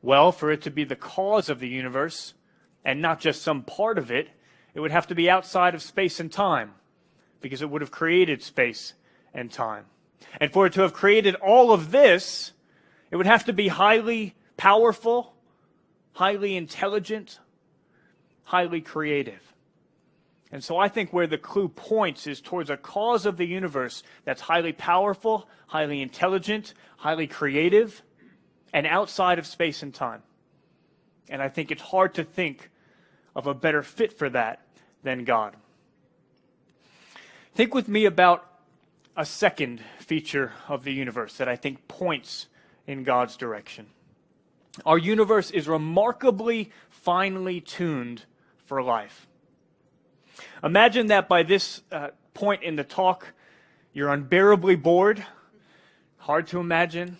Well, for it to be the cause of the universe, and not just some part of it, it would have to be outside of space and time, because it would have created space and time. And for it to have created all of this, it would have to be highly powerful, highly intelligent, highly creative. And so I think where the clue points is towards a cause of the universe that's highly powerful, highly intelligent, highly creative, and outside of space and time. And I think it's hard to think of a better fit for that than God. Think with me about a second feature of the universe that I think points in God's direction. Our universe is remarkably finely tuned for life. Imagine that by this point in the talk, you're unbearably bored. Hard to imagine,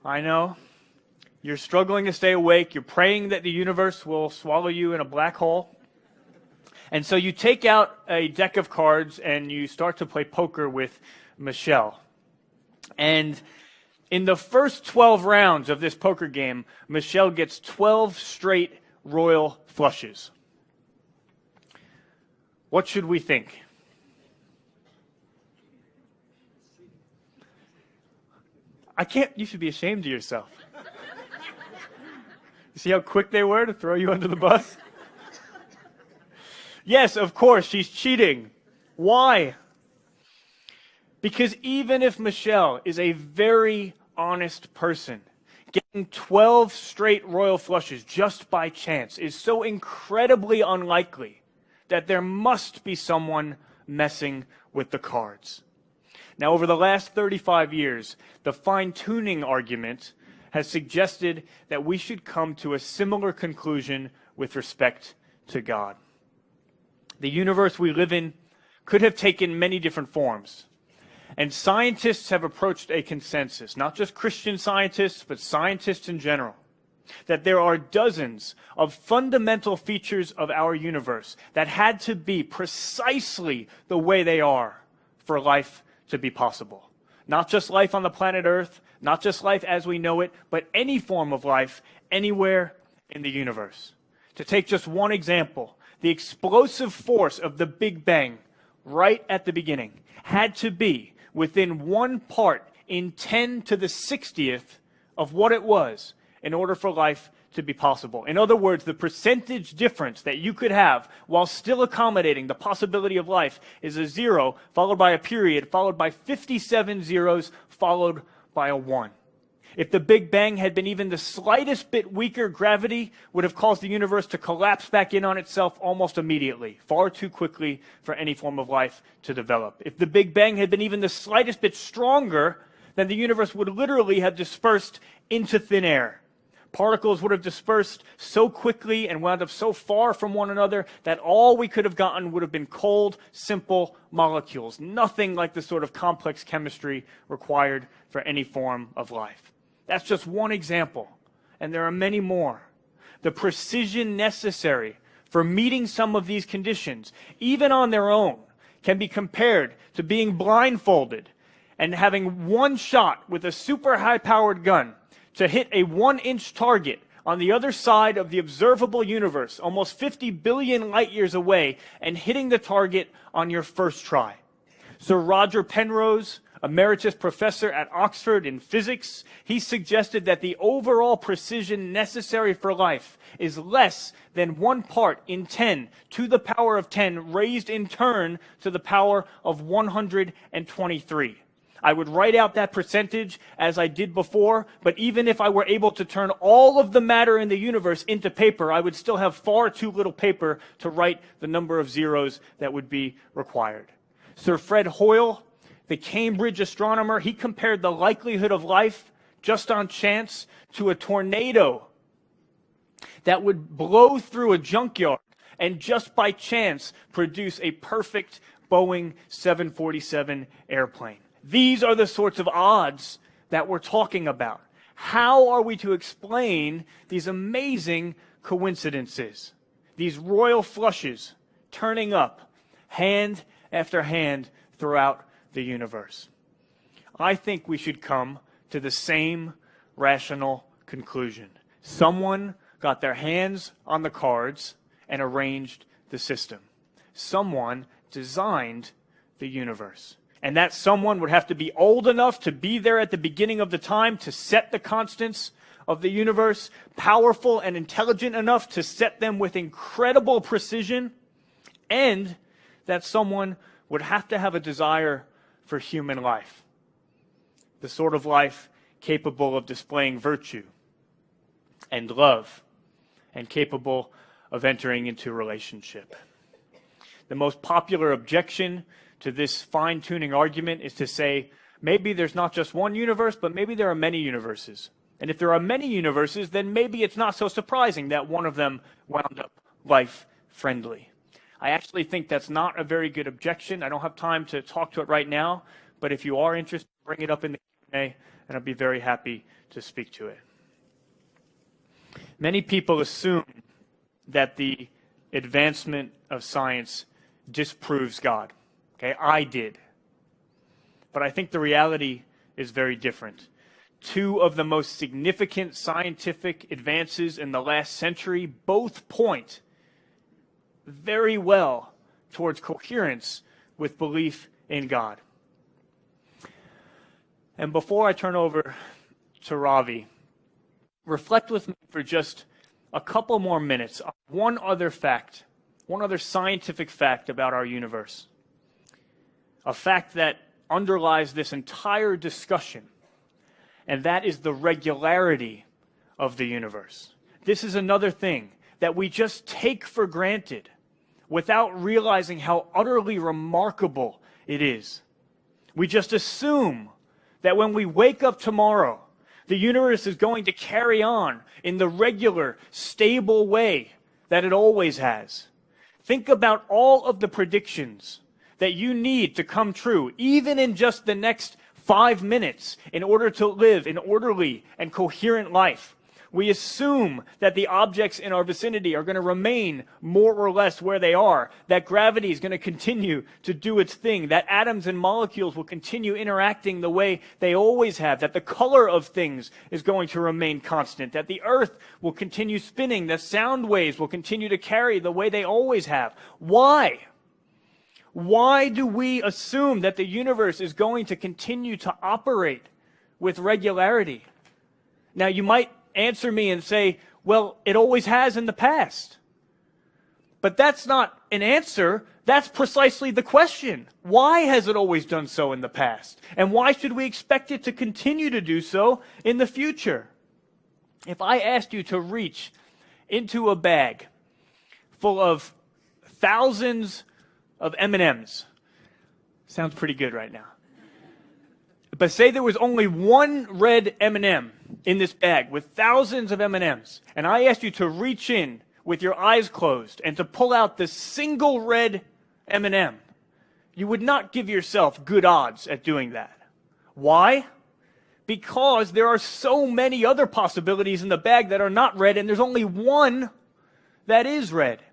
I know. You're struggling to stay awake. You're praying that the universe will swallow you in a black hole. And so you take out a deck of cards and you start to play poker with Michelle. And in the first 12 rounds of this poker game, Michelle gets 12 straight royal flushes. What should we think? You should be ashamed of yourself. You see how quick they were to throw you under the bus? Yes, of course, she's cheating. Why? Because even if Michelle is a very honest person, getting 12 straight royal flushes just by chance is so incredibly unlikely that there must be someone messing with the cards. Now, over the last 35 years, the fine-tuning argument has suggested that we should come to a similar conclusion with respect to God. The universe we live in could have taken many different forms. And scientists have approached a consensus, not just Christian scientists, but scientists in general, that there are dozens of fundamental features of our universe that had to be precisely the way they are for life to be possible. Not just life on the planet Earth, not just life as we know it, but any form of life anywhere in the universe. To take just one example, the explosive force of the Big Bang right at the beginning had to be within 1 part in 10 to the 60th of what it was in order for life to be possible. In other words, the percentage difference that you could have while still accommodating the possibility of life is a 0, followed by a period, followed by 57 zeros, followed by a 1. If the Big Bang had been even the slightest bit weaker, gravity would have caused the universe to collapse back in on itself almost immediately, far too quickly for any form of life to develop. If the Big Bang had been even the slightest bit stronger, then the universe would literally have dispersed into thin air. Particles would have dispersed so quickly and wound up so far from one another that all we could have gotten would have been cold, simple molecules. Nothing like the sort of complex chemistry required for any form of life. That's just one example, and there are many more. The precision necessary for meeting some of these conditions, even on their own, can be compared to being blindfolded and having one shot with a super high-powered gun to hit a 1-inch target on the other side of the observable universe, almost 50 billion light years away, and hitting the target on your first try. Sir Roger Penrose, emeritus professor at Oxford in physics, he suggested that the overall precision necessary for life is less than 1 part in 10 to the power of 10 raised in turn to the power of 123. I would write out that percentage as I did before, but even if I were able to turn all of the matter in the universe into paper, I would still have far too little paper to write the number of zeros that would be required. Sir Fred Hoyle, the Cambridge astronomer, he compared the likelihood of life just on chance to a tornado that would blow through a junkyard and just by chance produce a perfect Boeing 747 airplane. These are the sorts of odds that we're talking about. How are we to explain these amazing coincidences? These royal flushes turning up hand after hand throughout the universe. I think we should come to the same rational conclusion. Someone got their hands on the cards and arranged the system. Someone designed the universe. And that someone would have to be old enough to be there at the beginning of the time to set the constants of the universe, powerful and intelligent enough to set them with incredible precision, and that someone would have to have a desire for human life, the sort of life capable of displaying virtue and love and capable of entering into a relationship. The most popular objection to this fine-tuning argument is to say, maybe there's not just one universe, but maybe there are many universes. And if there are many universes, then maybe it's not so surprising that one of them wound up life-friendly. I actually think that's not a very good objection. I don't have time to talk to it right now, but if you are interested, bring it up in the Q&A, and I'll be very happy to speak to it. Many people assume that the advancement of science disproves God. Okay, I did. But I think the reality is very different. Two of the most significant scientific advances in the last century both point very well towards coherence with belief in God. And before I turn over to Ravi, reflect with me for just a couple more minutes on one other fact, one other scientific fact about our universe. A fact that underlies this entire discussion, and that is the regularity of the universe. This is another thing that we just take for granted without realizing how utterly remarkable it is. We just assume that when we wake up tomorrow, the universe is going to carry on in the regular, stable way that it always has. Think about all of the predictions that you need to come true, even in just the next 5 minutes, in order to live an orderly and coherent life. We assume that the objects in our vicinity are going to remain more or less where they are, that gravity is going to continue to do its thing, that atoms and molecules will continue interacting the way they always have, that the color of things is going to remain constant, that the earth will continue spinning, that sound waves will continue to carry the way they always have. Why? Why do we assume that the universe is going to continue to operate with regularity? Now, you might answer me and say, well, it always has in the past. But that's not an answer. That's precisely the question. Why has it always done so in the past? And why should we expect it to continue to do so in the future? If I asked you to reach into a bag full of thousands of M&Ms, sounds pretty good right now. But say there was only one red M&M in this bag with thousands of M&Ms, and I asked you to reach in with your eyes closed and to pull out the single red M&M, you would not give yourself good odds at doing that. Why? Because there are so many other possibilities in the bag that are not red, and there's only one that is red.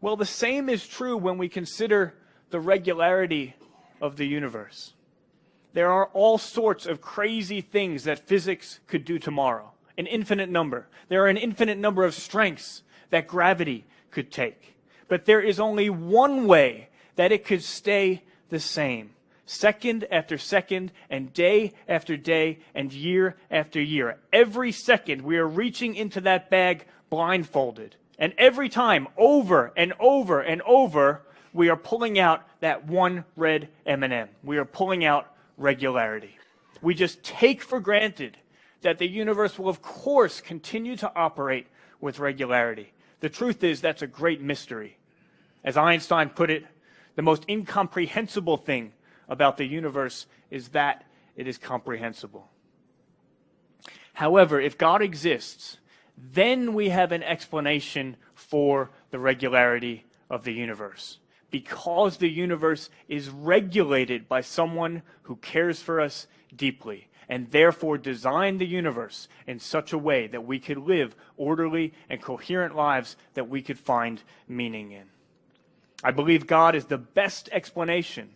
Well, the same is true when we consider the regularity of the universe. There are all sorts of crazy things that physics could do tomorrow, an infinite number. There are an infinite number of strengths that gravity could take. But there is only one way that it could stay the same, second after second, and day after day, and year after year. Every second, we are reaching into that bag blindfolded. And every time, over and over and over, we are pulling out that one red M&M. We are pulling out regularity. We just take for granted that the universe will, of course, continue to operate with regularity. The truth is, that's a great mystery. As Einstein put it, the most incomprehensible thing about the universe is that it is comprehensible. However, if God exists, then we have an explanation for the regularity of the universe. Because the universe is regulated by someone who cares for us deeply, and therefore designed the universe in such a way that we could live orderly and coherent lives that we could find meaning in. I believe God is the best explanation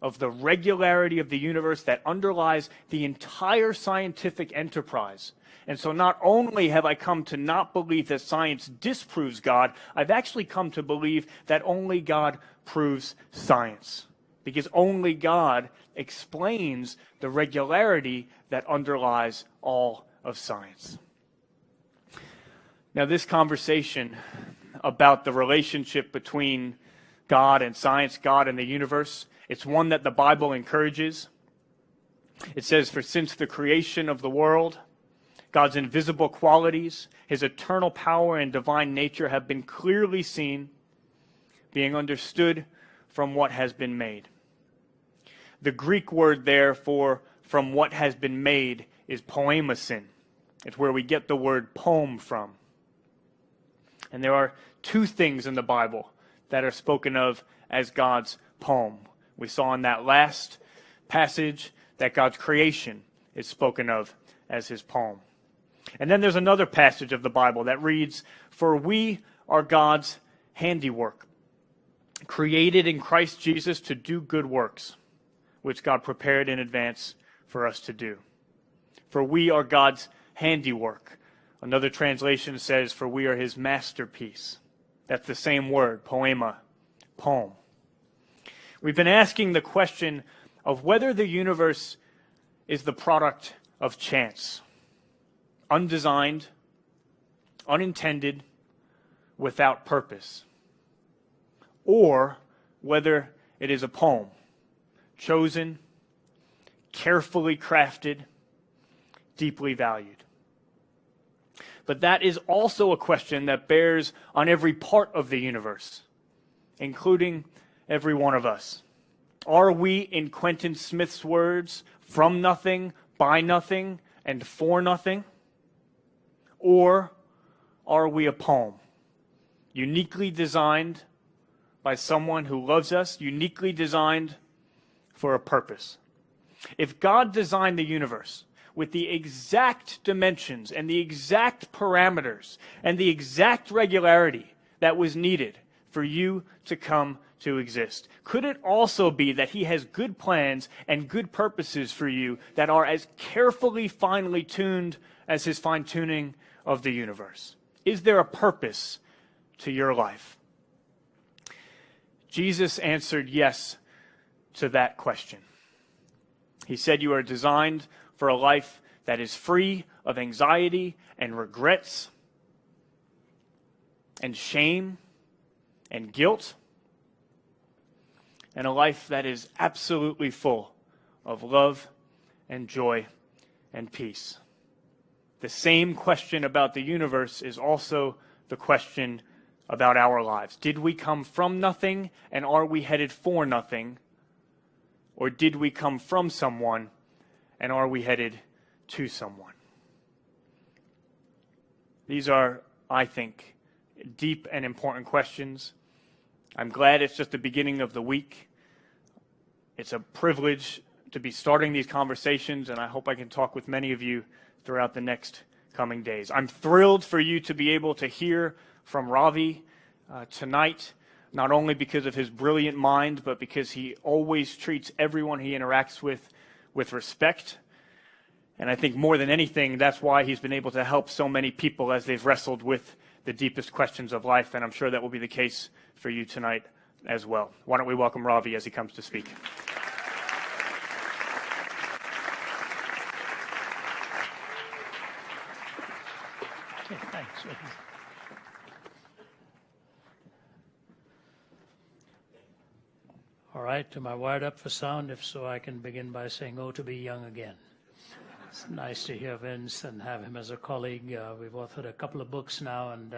of the regularity of the universe that underlies the entire scientific enterprise. And so not only have I come to not believe that science disproves God, I've actually come to believe that only God proves science, because only God explains the regularity that underlies all of science. Now, this conversation about the relationship between God and science, God and the universe, it's one that the Bible encourages. It says, "For since the creation of the world, God's invisible qualities, his eternal power and divine nature have been clearly seen, being understood from what has been made." The Greek word there for "from what has been made" is poemasin. It's where we get the word poem from. And there are two things in the Bible that are spoken of as God's poem. We saw in that last passage that God's creation is spoken of as his poem. And then there's another passage of the Bible that reads, "For we are God's handiwork, created in Christ Jesus to do good works, which God prepared in advance for us to do." For we are God's handiwork. Another translation says, "For we are his masterpiece." That's the same word, poema, poem. We've been asking the question of whether the universe is the product of chance, undesigned, unintended, without purpose, or whether it is a poem, chosen, carefully crafted, deeply valued. But that is also a question that bears on every part of the universe, including every one of us. Are we, in Quentin Smith's words, from nothing, by nothing, and for nothing? Or are we a poem, uniquely designed by someone who loves us, uniquely designed for a purpose? If God designed the universe with the exact dimensions and the exact parameters and the exact regularity that was needed for you to come to exist, could it also be that he has good plans and good purposes for you that are as carefully, finely tuned as his fine-tuning of the universe? Is there a purpose to your life? Jesus answered yes to that question. He said, "You are designed for a life that is free of anxiety and regrets and shame and guilt, and a life that is absolutely full of love and joy and peace." The same question about the universe is also the question about our lives. Did we come from nothing, and are we headed for nothing? Or did we come from someone, and are we headed to someone? These are, I think, deep and important questions. I'm glad it's just the beginning of the week. It's a privilege to be starting these conversations, and I hope I can talk with many of you throughout the next coming days. I'm thrilled for you to be able to hear from Ravi tonight, not only because of his brilliant mind, but because he always treats everyone he interacts with respect. And I think more than anything, that's why he's been able to help so many people as they've wrestled with the deepest questions of life, and I'm sure that will be the case for you tonight as well. Why don't we welcome Ravi as he comes to speak. Okay, thanks. All right, am I wired up for sound? If so, I can begin by saying, "Oh, to be young again." It's nice to hear Vince and have him as a colleague. We've authored a couple of books now, and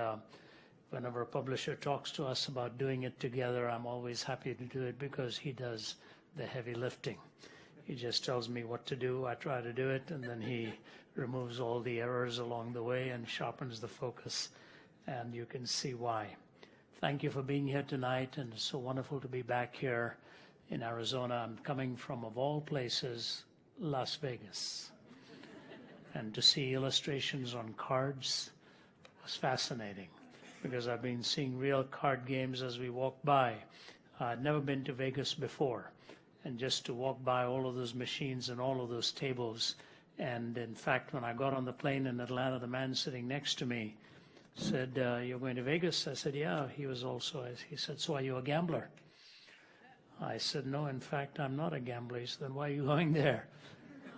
whenever a publisher talks to us about doing it together, I'm always happy to do it because he does the heavy lifting. He just tells me what to do, I try to do it, and then he removes all the errors along the way and sharpens the focus, and you can see why. Thank you for being here tonight, and it's so wonderful to be back here in Arizona. I'm coming from, of all places, Las Vegas. And to see illustrations on cards was fascinating because I've been seeing real card games as we walk by. I'd never been to Vegas before, and just to walk by all of those machines and all of those tables. And in fact, when I got on the plane in Atlanta, the man sitting next to me said, "You're going to Vegas?" I said, "Yeah." He said, "So are you a gambler?" I said, "No, in fact, I'm not a gambler." He said, "Then why are you going there?"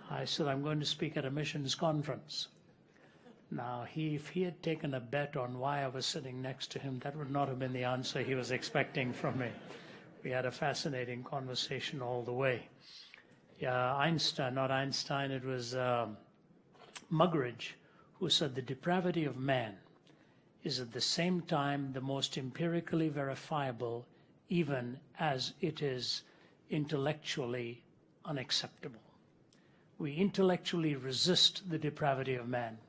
I said, "I'm going to speak at a missions conference." Now, if he had taken a bet on why I was sitting next to him, that would not have been the answer he was expecting from me. We had a fascinating conversation all the way. Yeah, it was Muggeridge who said the depravity of man is at the same time the most empirically verifiable, even as it is intellectually unacceptable. We intellectually resist the depravity of man,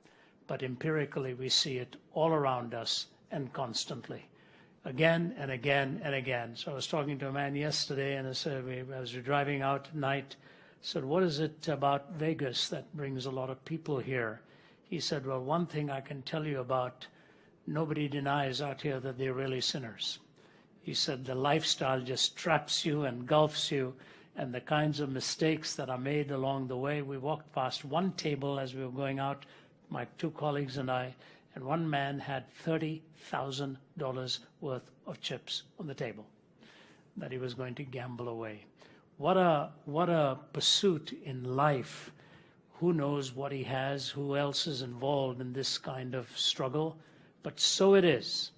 but empirically we see it all around us and constantly, again and again and again. So I was talking to a man yesterday, and I said, as we were driving out at night, I said, "What is it about Vegas that brings a lot of people here?" He said, "Well, one thing I can tell you about, nobody denies out here that they're really sinners." He said, "The lifestyle just traps you, engulfs you, and the kinds of mistakes that are made along the way." We walked past one table as we were going out, my two colleagues and I, and one man had $30,000 worth of chips on the table that he was going to gamble away. What a pursuit in life. Who knows what he has, who else is involved in this kind of struggle, but so it is.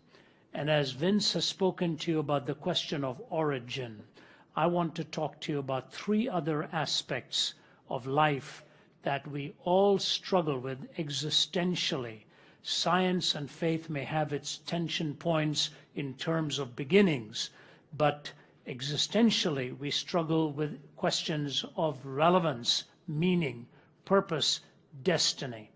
And as Vince has spoken to you about the question of origin, I want to talk to you about three other aspects of life that we all struggle with existentially. Science and faith may have its tension points in terms of beginnings, but existentially we struggle with questions of relevance, meaning, purpose, destiny.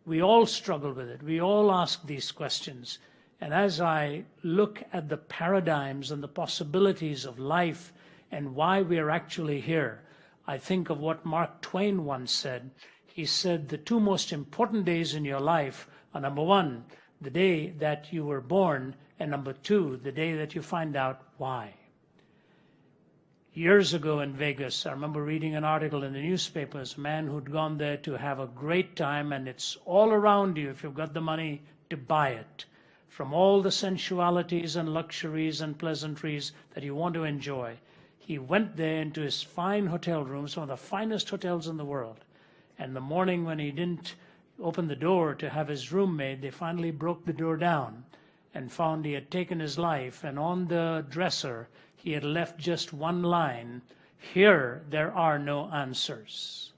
We all struggle with it. We all ask these questions. And as I look at the paradigms and the possibilities of life and why we are actually here, I think of what Mark Twain once said. He said, the two most important days in your life are, number one, the day that you were born, and number two, the day that you find out why. Years ago in Vegas, I remember reading an article in the newspapers, a man who'd gone there to have a great time, and it's all around you if you've got the money to buy it. From all the sensualities and luxuries and pleasantries that you want to enjoy. He went there into his fine hotel rooms, one of the finest hotels in the world. And the morning when he didn't open the door to have his room made, they finally broke the door down and found he had taken his life. And on the dresser, he had left just one line, "Here there are no answers."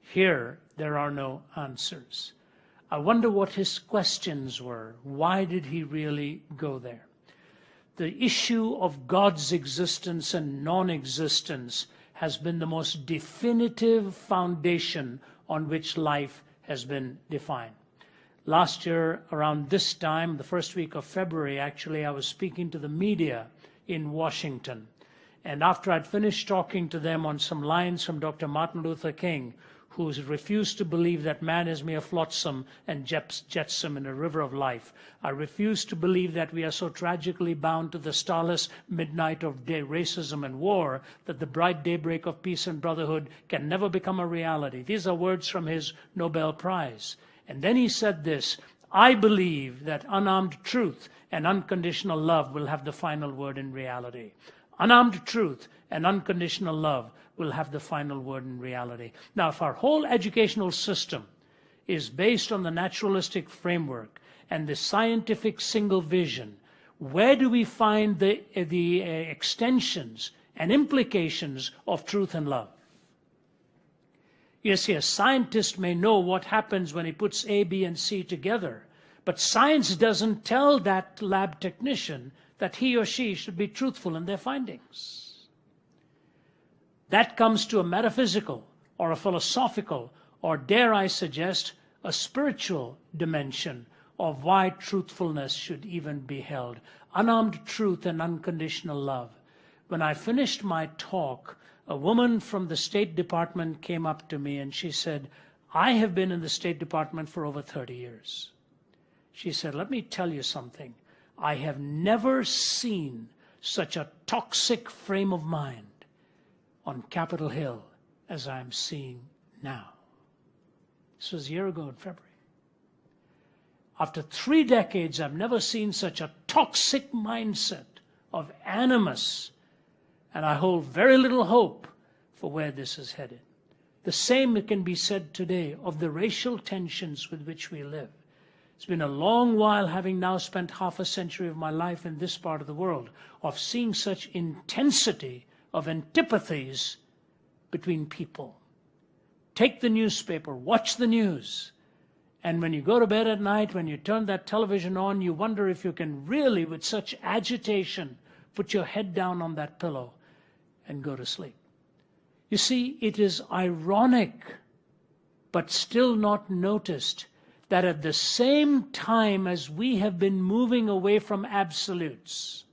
Here there are no answers. I wonder what his questions were. Why did he really go there? The issue of God's existence and non-existence has been the most definitive foundation on which life has been defined. Last year, around this time, the first week of February, actually, I was speaking to the media in Washington. And after I'd finished talking to them on some lines from Dr. Martin Luther King, who refused to believe that man is mere flotsam and jetsam in a river of life. I refuse to believe that we are so tragically bound to the starless midnight of day racism and war that the bright daybreak of peace and brotherhood can never become a reality. These are words from his Nobel Prize. And then he said this, "I believe that unarmed truth and unconditional love will have the final word in reality." Unarmed truth and unconditional love will have the final word in reality. Now, if our whole educational system is based on the naturalistic framework and the scientific single vision, where do we find the extensions and implications of truth and love? You see, a scientist may know what happens when he puts A, B, and C together, but science doesn't tell that lab technician that he or she should be truthful in their findings. That comes to a metaphysical or a philosophical, or dare I suggest, a spiritual dimension of why truthfulness should even be held. Unarmed truth and unconditional love. When I finished my talk, a woman from the State Department came up to me and she said, "I have been in the State Department for over 30 years. She said, "Let me tell you something. I have never seen such a toxic frame of mind on Capitol Hill as I'm seeing now. This was a year ago in February. After 3 decades, I've never seen such a toxic mindset of animus, and I hold very little hope for where this is headed. The same can be said today of the racial tensions with which we live. It's been a long while, having now spent half a century of my life in this part of the world, of seeing such intensity of antipathies between people. Take the newspaper, watch the news, and when you go to bed at night, when you turn that television on, you wonder if you can really, with such agitation, put your head down on that pillow and go to sleep. You see, it is ironic, but still not noticed, that at the same time as we have been moving away from absolutes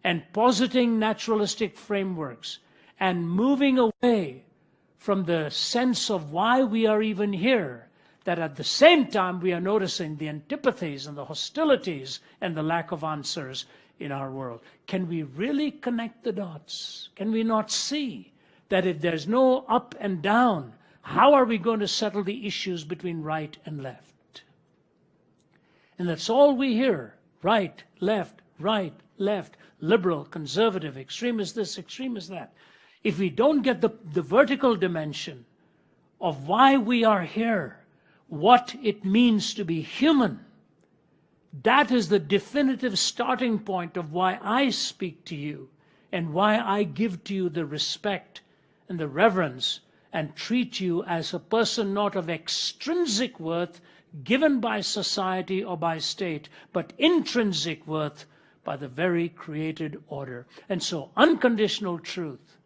and positing naturalistic frameworks and moving away from the sense of why we are even here, that at the same time we are noticing the antipathies and the hostilities and the lack of answers in our world. Can we really connect the dots? Can we not see that if there's no up and down, how are we going to settle the issues between right and left? And that's all we hear. Right, left, liberal, conservative, extremist this, extremist that. If we don't get the vertical dimension of why we are here, what it means to be human, that is the definitive starting point of why I speak to you and why I give to you the respect and the reverence and treat you as a person not of extrinsic worth given by society or by state, but intrinsic worth by the very created order. And so unconditional truth,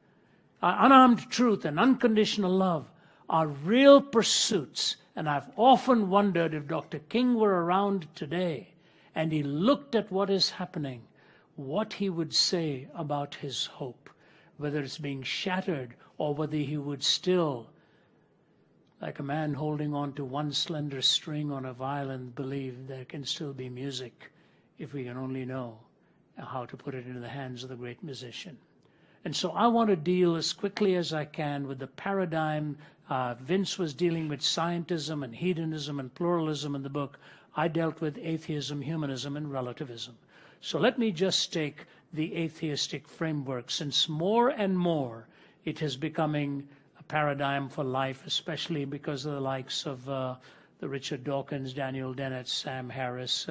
unarmed truth and unconditional love are real pursuits. And I've often wondered if Dr. King were around today and he looked at what is happening, what he would say about his hope, whether it's being shattered or whether he would still, like a man holding on to one slender string on a violin, believe there can still be music if we can only know how to put it into the hands of the great musician. And so I want to deal as quickly as I can with the paradigm. Vince was dealing with scientism and hedonism and pluralism in the book. I dealt with atheism, humanism, and relativism. So let me just take the atheistic framework, since more and more it is becoming a paradigm for life, especially because of the likes of the Richard Dawkins, Daniel Dennett, Sam Harris,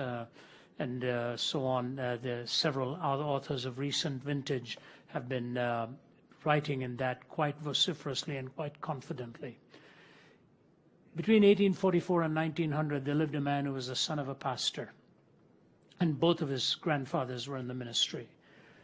and so on. The several other authors of recent vintage have been writing in that quite vociferously and quite confidently. Between 1844 and 1900, there lived a man who was the son of a pastor, and both of his grandfathers were in the ministry.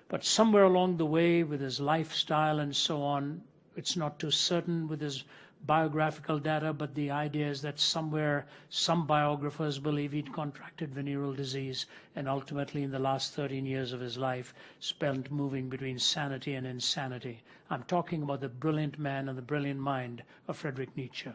But somewhere along the way, with his lifestyle and so on, it's not too certain with his biographical data, but the idea is that somewhere, some biographers believe he'd contracted venereal disease, and ultimately in the last 13 years of his life spent moving between sanity and insanity. I'm talking about the brilliant man and the brilliant mind of Friedrich Nietzsche.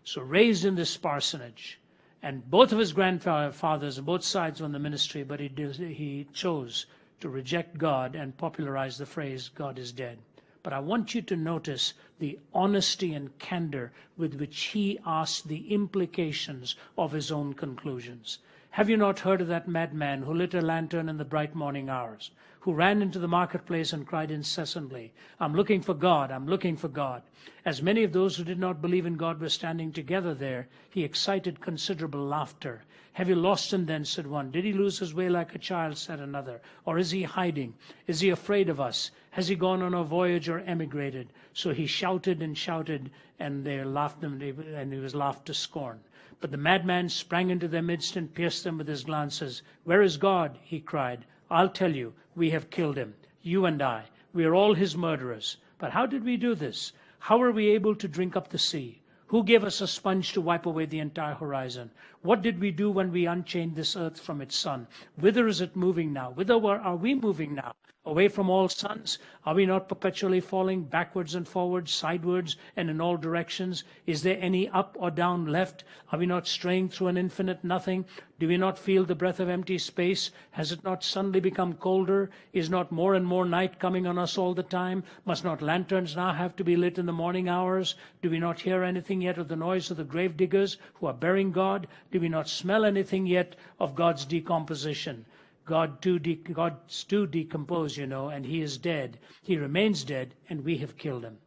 So raised in this parsonage, and both of his grandfathers, both sides were in the ministry, but he chose to reject God and popularize the phrase, God is dead. But I want you to notice the honesty and candor with which he asked the implications of his own conclusions. Have you not heard of that madman who lit a lantern in the bright morning hours, who ran into the marketplace and cried incessantly, I'm looking for God, I'm looking for God. As many of those who did not believe in God were standing together there, he excited considerable laughter. Have you lost him then, said one. Did he lose his way like a child, said another. Or is he hiding? Is he afraid of us? Has he gone on a voyage or emigrated? So he shouted and shouted, and they laughed him, and he was laughed to scorn. But the madman sprang into their midst and pierced them with his glances. Where is God? He cried. I'll tell you, we have killed him, you and I. We are all his murderers. But how did we do this? How were we able to drink up the sea? Who gave us a sponge to wipe away the entire horizon? What did we do when we unchained this earth from its sun? Whither is it moving now? Whither are we moving now? Away from all suns? Are we not perpetually falling backwards and forwards, sidewards and in all directions? Is there any up or down left? Are we not straying through an infinite nothing? Do we not feel the breath of empty space? Has it not suddenly become colder? Is not more and more night coming on us all the time? Must not lanterns now have to be lit in the morning hours? Do we not hear anything yet of the noise of the grave diggers who are burying God? Do we not smell anything yet of God's decomposition? God's too decomposed, and he is dead. He remains dead, and we have killed him.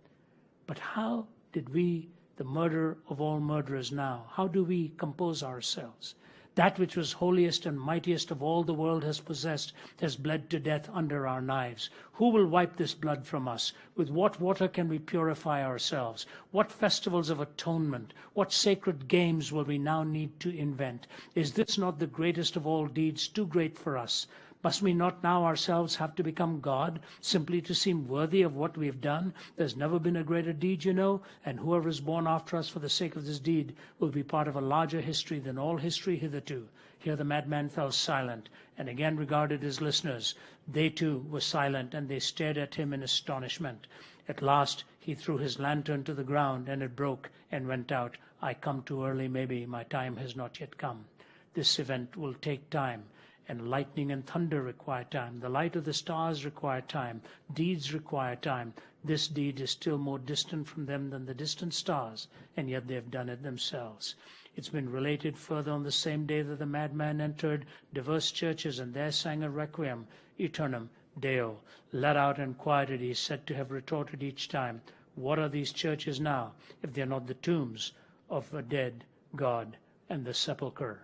But how did we, the murderer of all murderers now, how do we compose ourselves? That which was holiest and mightiest of all the world has possessed has bled to death under our knives. Who will wipe this blood from us? With what water can we purify ourselves? What festivals of atonement, what sacred games will we now need to invent? Is this not the greatest of all deeds, too great for us? Must we not now ourselves have to become God, simply to seem worthy of what we have done? There's never been a greater deed, and whoever is born after us for the sake of this deed will be part of a larger history than all history hitherto. Here the madman fell silent, and again regarded his listeners. They too were silent, and they stared at him in astonishment. At last he threw his lantern to the ground, and it broke and went out. I come too early, maybe. My time has not yet come. This event will take time. And lightning and thunder require time. The light of the stars require time. Deeds require time. This deed is still more distant from them than the distant stars, and yet they have done it themselves. It's been related further on the same day that the madman entered diverse churches and there sang a requiem, Aeternam Deo. Let out and quieted, he is said to have retorted each time, what are these churches now, if they are not the tombs of a dead God and the sepulchre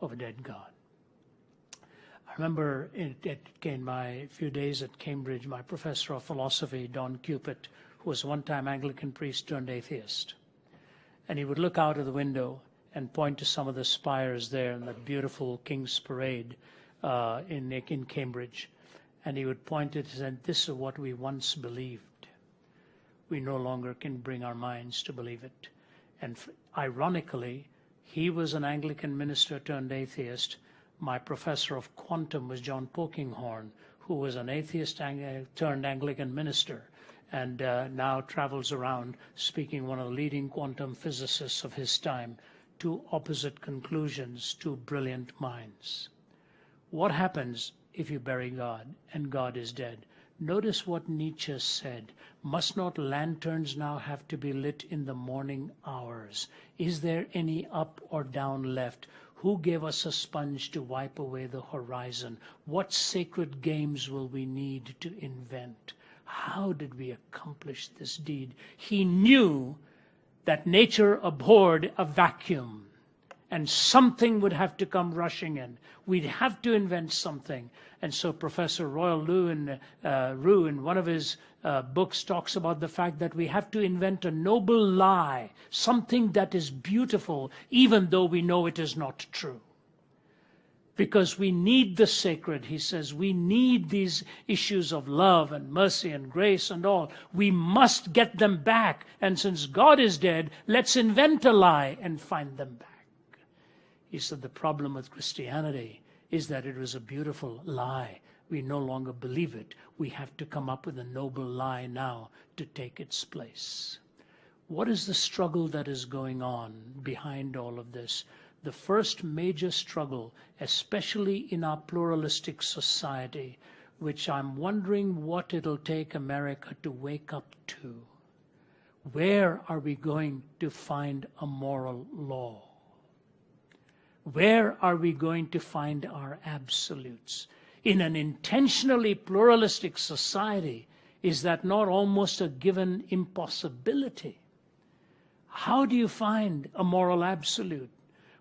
of a dead God? I remember in my few days at Cambridge, my professor of philosophy, Don Cupid, who was one-time Anglican priest turned atheist. And he would look out of the window and point to some of the spires there in that beautiful King's Parade in Cambridge. And he would point it and say, this is what we once believed. We no longer can bring our minds to believe it. And ironically, he was an Anglican minister turned atheist. My professor of quantum was John Polkinghorne, who was an atheist turned Anglican minister, and now travels around speaking one of the leading quantum physicists of his time. Two opposite conclusions, two brilliant minds. What happens if you bury God and God is dead? Notice what Nietzsche said. Must not lanterns now have to be lit in the morning hours? Is there any up or down left? Who gave us a sponge to wipe away the horizon? What sacred games will we need to invent? How did we accomplish this deed? He knew that nature abhorred a vacuum, and something would have to come rushing in. We'd have to invent something. And so Professor Royal Roux in one of his books talks about the fact that we have to invent a noble lie, something that is beautiful, even though we know it is not true. Because we need the sacred, he says. We need these issues of love and mercy and grace and all. We must get them back. And since God is dead, let's invent a lie and find them back. He said the problem with Christianity is that it was a beautiful lie. We no longer believe it. We have to come up with a noble lie now to take its place. What is the struggle that is going on behind all of this? The first major struggle, especially in our pluralistic society, which I'm wondering what it'll take America to wake up to. Where are we going to find a moral law? Where are we going to find our absolutes? In an intentionally pluralistic society, is that not almost a given impossibility? How do you find a moral absolute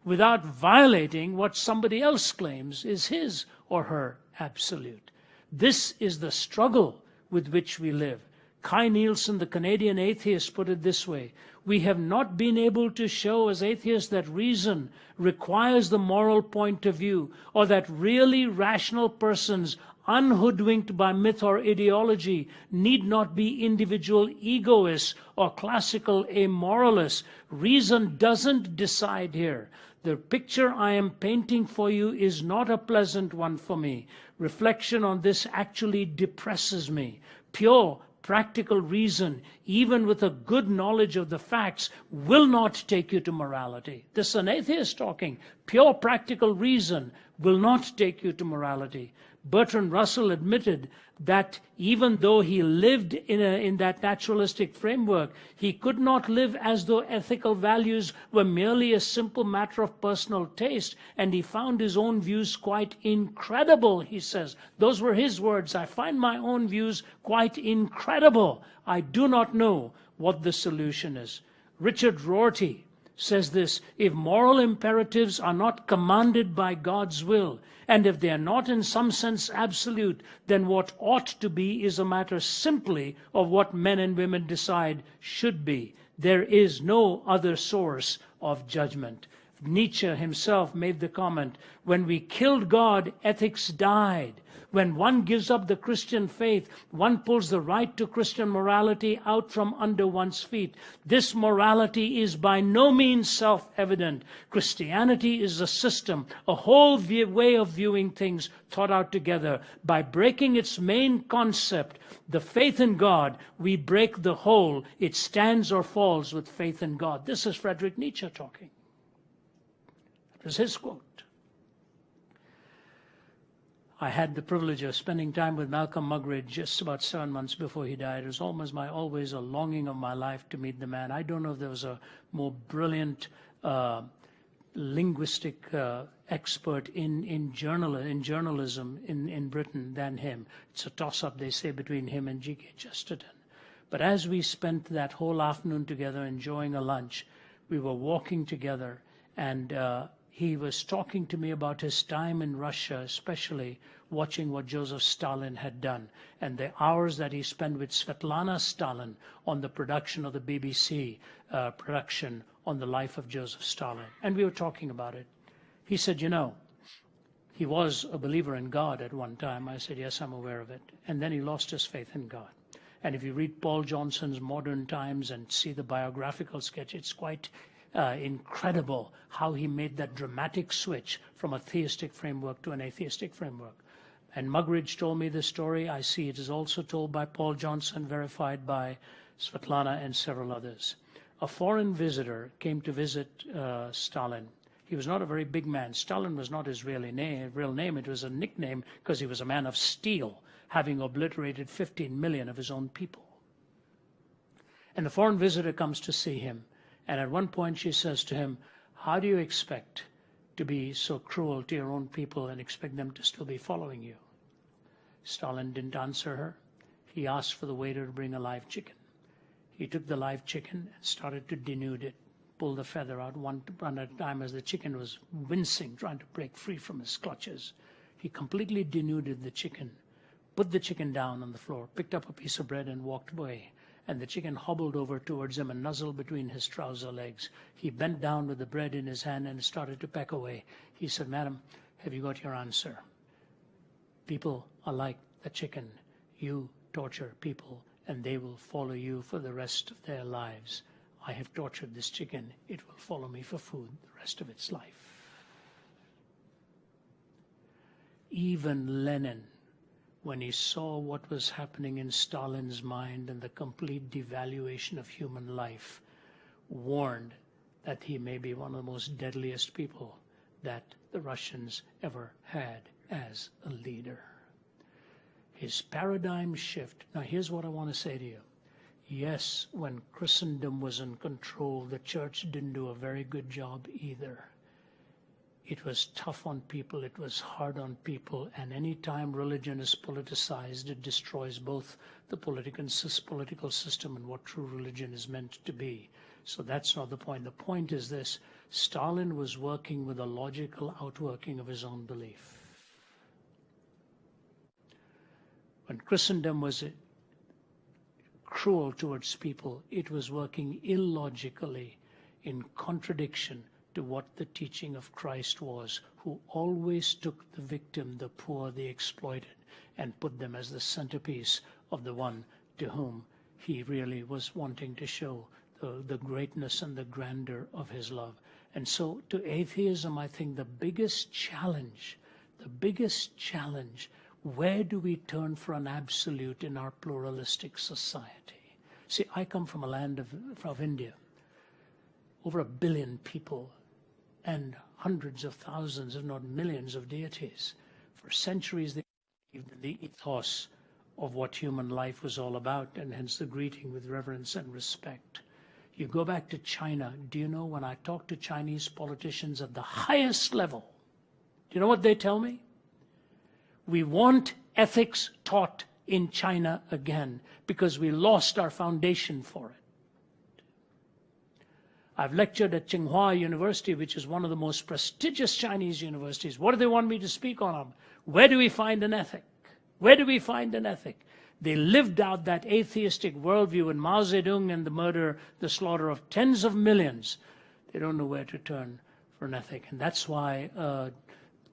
without violating what somebody else claims is his or her absolute? This is the struggle with which we live. Kai Nielsen, the Canadian atheist, put it this way: we have not been able to show as atheists that reason requires the moral point of view, or that really rational persons, unhoodwinked by myth or ideology, need not be individual egoists or classical amoralists. Reason doesn't decide here. The picture I am painting for you is not a pleasant one for me. Reflection on this actually depresses me. Pure, practical reason, even with a good knowledge of the facts, will not take you to morality. This is an atheist talking. Pure, practical reason will not take you to morality. Bertrand Russell admitted that even though he lived in that naturalistic framework, he could not live as though ethical values were merely a simple matter of personal taste, and he found his own views quite incredible, he says. Those were his words. I find my own views quite incredible. I do not know what the solution is. Richard Rorty says this: if moral imperatives are not commanded by God's will, and if they are not in some sense absolute, then what ought to be is a matter simply of what men and women decide should be. There is no other source of judgment. Nietzsche himself made the comment, when we killed God, ethics died. When one gives up the Christian faith, one pulls the right to Christian morality out from under one's feet. This morality is by no means self-evident. Christianity is a system, a whole way of viewing things thought out together. By breaking its main concept, the faith in God, we break the whole. It stands or falls with faith in God. This is Friedrich Nietzsche talking. That was his quote. I had the privilege of spending time with Malcolm Muggeridge just about 7 months before he died. It was always a longing of my life to meet the man. I don't know if there was a more brilliant linguistic expert in journalism in Britain than him. It's a toss-up, they say, between him and G.K. Chesterton. But as we spent that whole afternoon together enjoying a lunch, we were walking together, and he was talking to me about his time in Russia, especially watching what Joseph Stalin had done, and the hours that he spent with Svetlana Stalin on the production of the BBC production on the life of Joseph Stalin. And we were talking about it. He said, you know, he was a believer in God at one time. I said, yes, I'm aware of it. And then he lost his faith in God. And if you read Paul Johnson's Modern Times and see the biographical sketch, it's quite incredible how he made that dramatic switch from a theistic framework to an atheistic framework. And Muggeridge told me the story. I see it is also told by Paul Johnson, verified by Svetlana and several others. A foreign visitor came to visit Stalin. He was not a very big man. Stalin was not his real name. It was a nickname because he was a man of steel, having obliterated 15 million of his own people. And the foreign visitor comes to see him. And at one point she says to him, how do you expect to be so cruel to your own people and expect them to still be following you? Stalin didn't answer her. He asked for the waiter to bring a live chicken. He took the live chicken and started to denude it, pull the feather out one at a time as the chicken was wincing, trying to break free from his clutches. He completely denuded the chicken, put the chicken down on the floor, picked up a piece of bread and walked away. And the chicken hobbled over towards him and nuzzled between his trouser legs. He bent down with the bread in his hand and started to peck away. He said, madam, have you got your answer? People are like the chicken. You torture people and they will follow you for the rest of their lives. I have tortured this chicken. It will follow me for food the rest of its life. Even Lenin, when he saw what was happening in Stalin's mind and the complete devaluation of human life, warned that he may be one of the most deadliest people that the Russians ever had as a leader. His paradigm shift. Now here's what I want to say to you. Yes, when Christendom was in control, the church didn't do a very good job either. It was tough on people, it was hard on people, and any time religion is politicized, it destroys both the political system and what true religion is meant to be. So that's not the point. The point is this: Stalin was working with a logical outworking of his own belief. When Christendom was cruel towards people, it was working illogically in contradiction to what the teaching of Christ was, who always took the victim, the poor, the exploited, and put them as the centerpiece of the one to whom he really was wanting to show the greatness and the grandeur of his love. And so to atheism, I think the biggest challenge, where do we turn for an absolute in our pluralistic society? See, I come from a land of India, over 1 billion people and hundreds of thousands, if not millions of deities. For centuries, they believed in the ethos of what human life was all about, and hence the greeting with reverence and respect. You go back to China, do you know when I talk to Chinese politicians at the highest level, do you know what they tell me? We want ethics taught in China again because we lost our foundation for it. I've lectured at Tsinghua University, which is one of the most prestigious Chinese universities. What do they want me to speak on? Where do we find an ethic? Where do we find an ethic? They lived out that atheistic worldview in Mao Zedong and the slaughter of tens of millions. They don't know where to turn for an ethic. And that's why a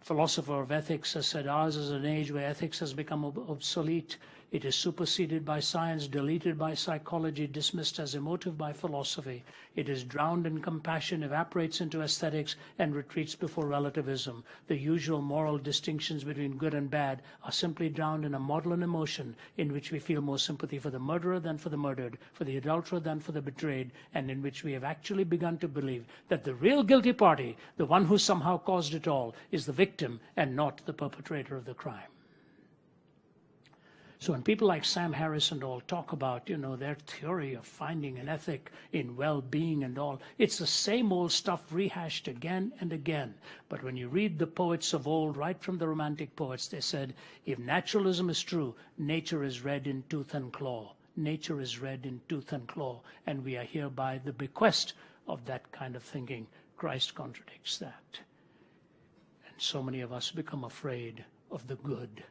philosopher of ethics has said ours is an age where ethics has become obsolete. It is superseded by science, deleted by psychology, dismissed as emotive by philosophy. It is drowned in compassion, evaporates into aesthetics, and retreats before relativism. The usual moral distinctions between good and bad are simply drowned in a maudlin emotion in which we feel more sympathy for the murderer than for the murdered, for the adulterer than for the betrayed, and in which we have actually begun to believe that the real guilty party, the one who somehow caused it all, is the victim and not the perpetrator of the crime. So when people like Sam Harris and all talk about, their theory of finding an ethic in well-being and all, it's the same old stuff rehashed again and again. But when you read the poets of old, right from the Romantic poets, they said, if naturalism is true, nature is red in tooth and claw. Nature is red in tooth and claw. And we are hereby the bequest of that kind of thinking. Christ contradicts that. And so many of us become afraid of the good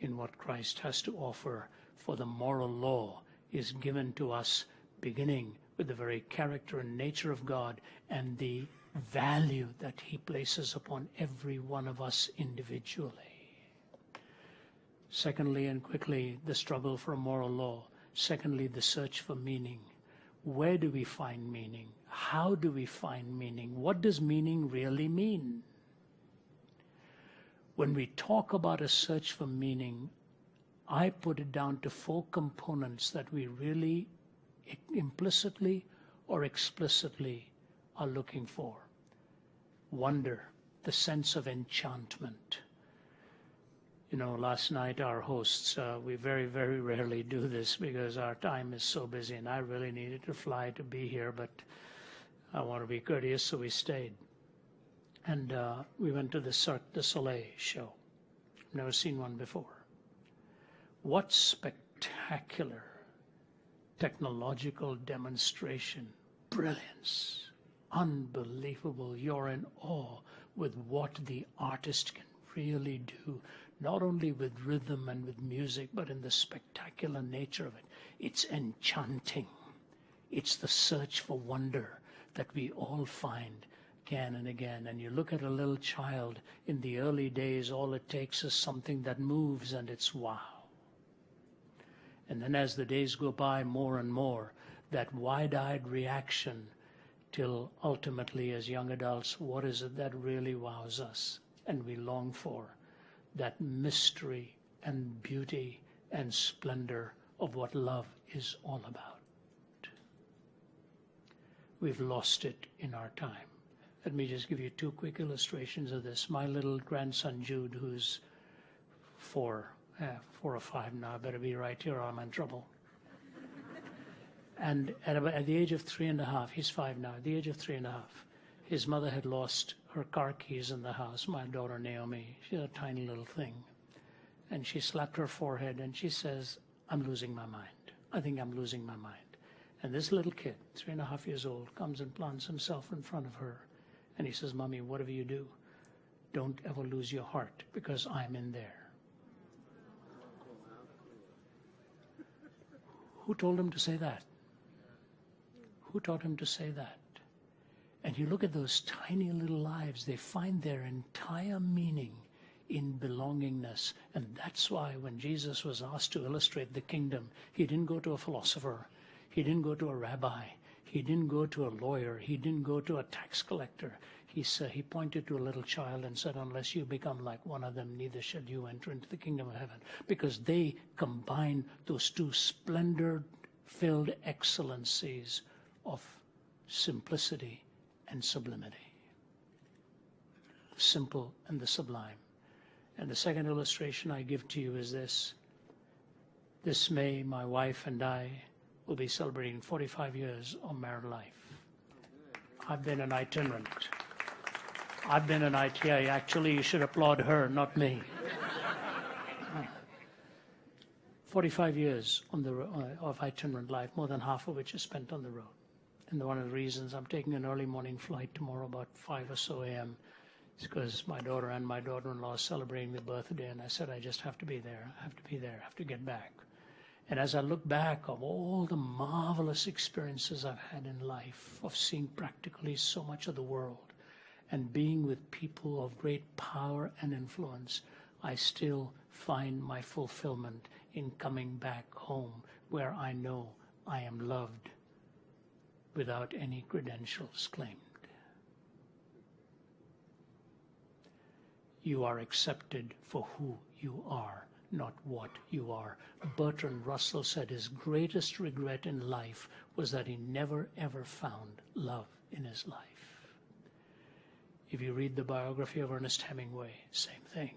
in what Christ has to offer, for the moral law is given to us beginning with the very character and nature of God and the value that he places upon every one of us individually. Secondly, and quickly, the struggle for a moral law. Secondly, the search for meaning. Where do we find meaning? How do we find meaning? What does meaning really mean? When we talk about a search for meaning, I put it down to 4 components that we really implicitly or explicitly are looking for. Wonder, the sense of enchantment. Last night our hosts, we very, very rarely do this because our time is so busy, and I really needed to fly to be here, but I want to be courteous, so we stayed. And we went to the Cirque du Soleil show. Never seen one before. What spectacular technological demonstration. Brilliance. Unbelievable. You're in awe with what the artist can really do, not only with rhythm and with music, but in the spectacular nature of it. It's enchanting. It's the search for wonder that we all find again and again. And you look at a little child in the early days, all it takes is something that moves and it's wow. And then as the days go by more and more, that wide-eyed reaction till ultimately as young adults, what is it that really wows us and we long for? That mystery and beauty and splendor of what love is all about. We've lost it in our time. Let me just give you 2 quick illustrations of this. My little grandson Jude, who's 4 or 5 now, I better be right here or I'm in trouble. And at the age of 3.5, he's 5 now, at the age of 3.5, his mother had lost her car keys in the house, my daughter Naomi. She's a tiny little thing. And she slapped her forehead and she says, I'm losing my mind. I think I'm losing my mind. And this little kid, 3.5 years old, comes and plants himself in front of her. And he says, Mommy, whatever you do, don't ever lose your heart because I'm in there. Who told him to say that? Who taught him to say that? And you look at those tiny little lives, they find their entire meaning in belongingness. And that's why when Jesus was asked to illustrate the kingdom, he didn't go to a philosopher. He didn't go to a rabbi. He didn't go to a lawyer. He didn't go to a tax collector. He pointed to a little child and said, unless you become like one of them, neither shall you enter into the kingdom of heaven. Because they combine those two splendor-filled excellencies of simplicity and sublimity. The simple and the sublime. And the second illustration I give to you is this. This May, my wife and I will be celebrating 45 years of married life. I've been an itinerant. Actually, you should applaud her, not me. 45 years of itinerant life, more than half of which is spent on the road. And one of the reasons I'm taking an early morning flight tomorrow about 5 or so a.m. is because my daughter and my daughter-in-law are celebrating their birthday, and I said, I just have to be there. I have to get back. And as I look back of all the marvelous experiences I've had in life, of seeing practically so much of the world, and being with people of great power and influence, I still find my fulfillment in coming back home where I know I am loved without any credentials claimed. You are accepted for who you are, not what you are. Bertrand Russell said his greatest regret in life was that he never ever found love in his life. If you read the biography of Ernest Hemingway, same thing.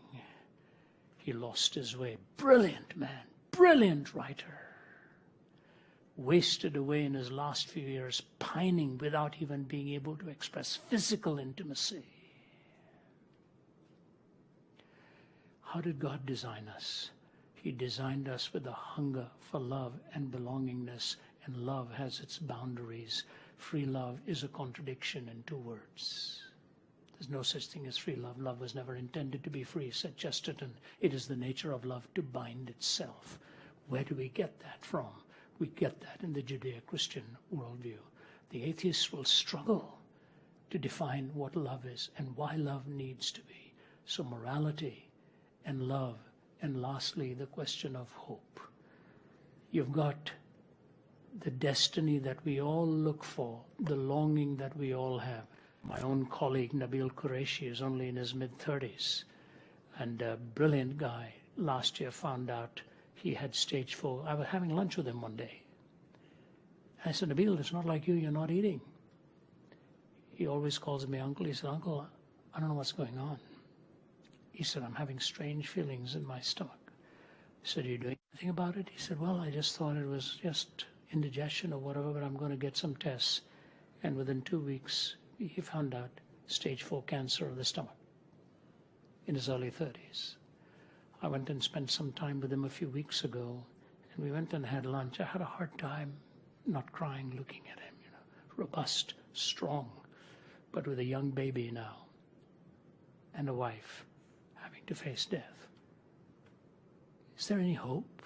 He lost his way. Brilliant man, brilliant writer. Wasted away in his last few years, pining without even being able to express physical intimacy. How did God design us? He designed us with a hunger for love and belongingness, and love has its boundaries. Free love is a contradiction in two words. There's no such thing as free love. Love was never intended to be free, said Chesterton. It is the nature of love to bind itself. Where do we get that from? We get that in the Judeo-Christian worldview. The atheists will struggle to define what love is and why love needs to be. So morality and love, and lastly, the question of hope. You've got the destiny that we all look for, the longing that we all have. My own colleague, Nabil Qureshi, is only in his mid-30s, and a brilliant guy. Last year found out he had stage 4. I was having lunch with him one day. I said, Nabil, it's not like you, you're not eating. He always calls me uncle. He said, Uncle, I don't know what's going on. He said, I'm having strange feelings in my stomach. I said, are you doing anything about it? He said, well, I just thought it was just indigestion or whatever, but I'm going to get some tests. And within 2 weeks, he found out stage 4 cancer of the stomach in his early 30s. I went and spent some time with him a few weeks ago, and we went and had lunch. I had a hard time not crying looking at him, robust, strong, but with a young baby now and a wife having to face death. Is there any hope?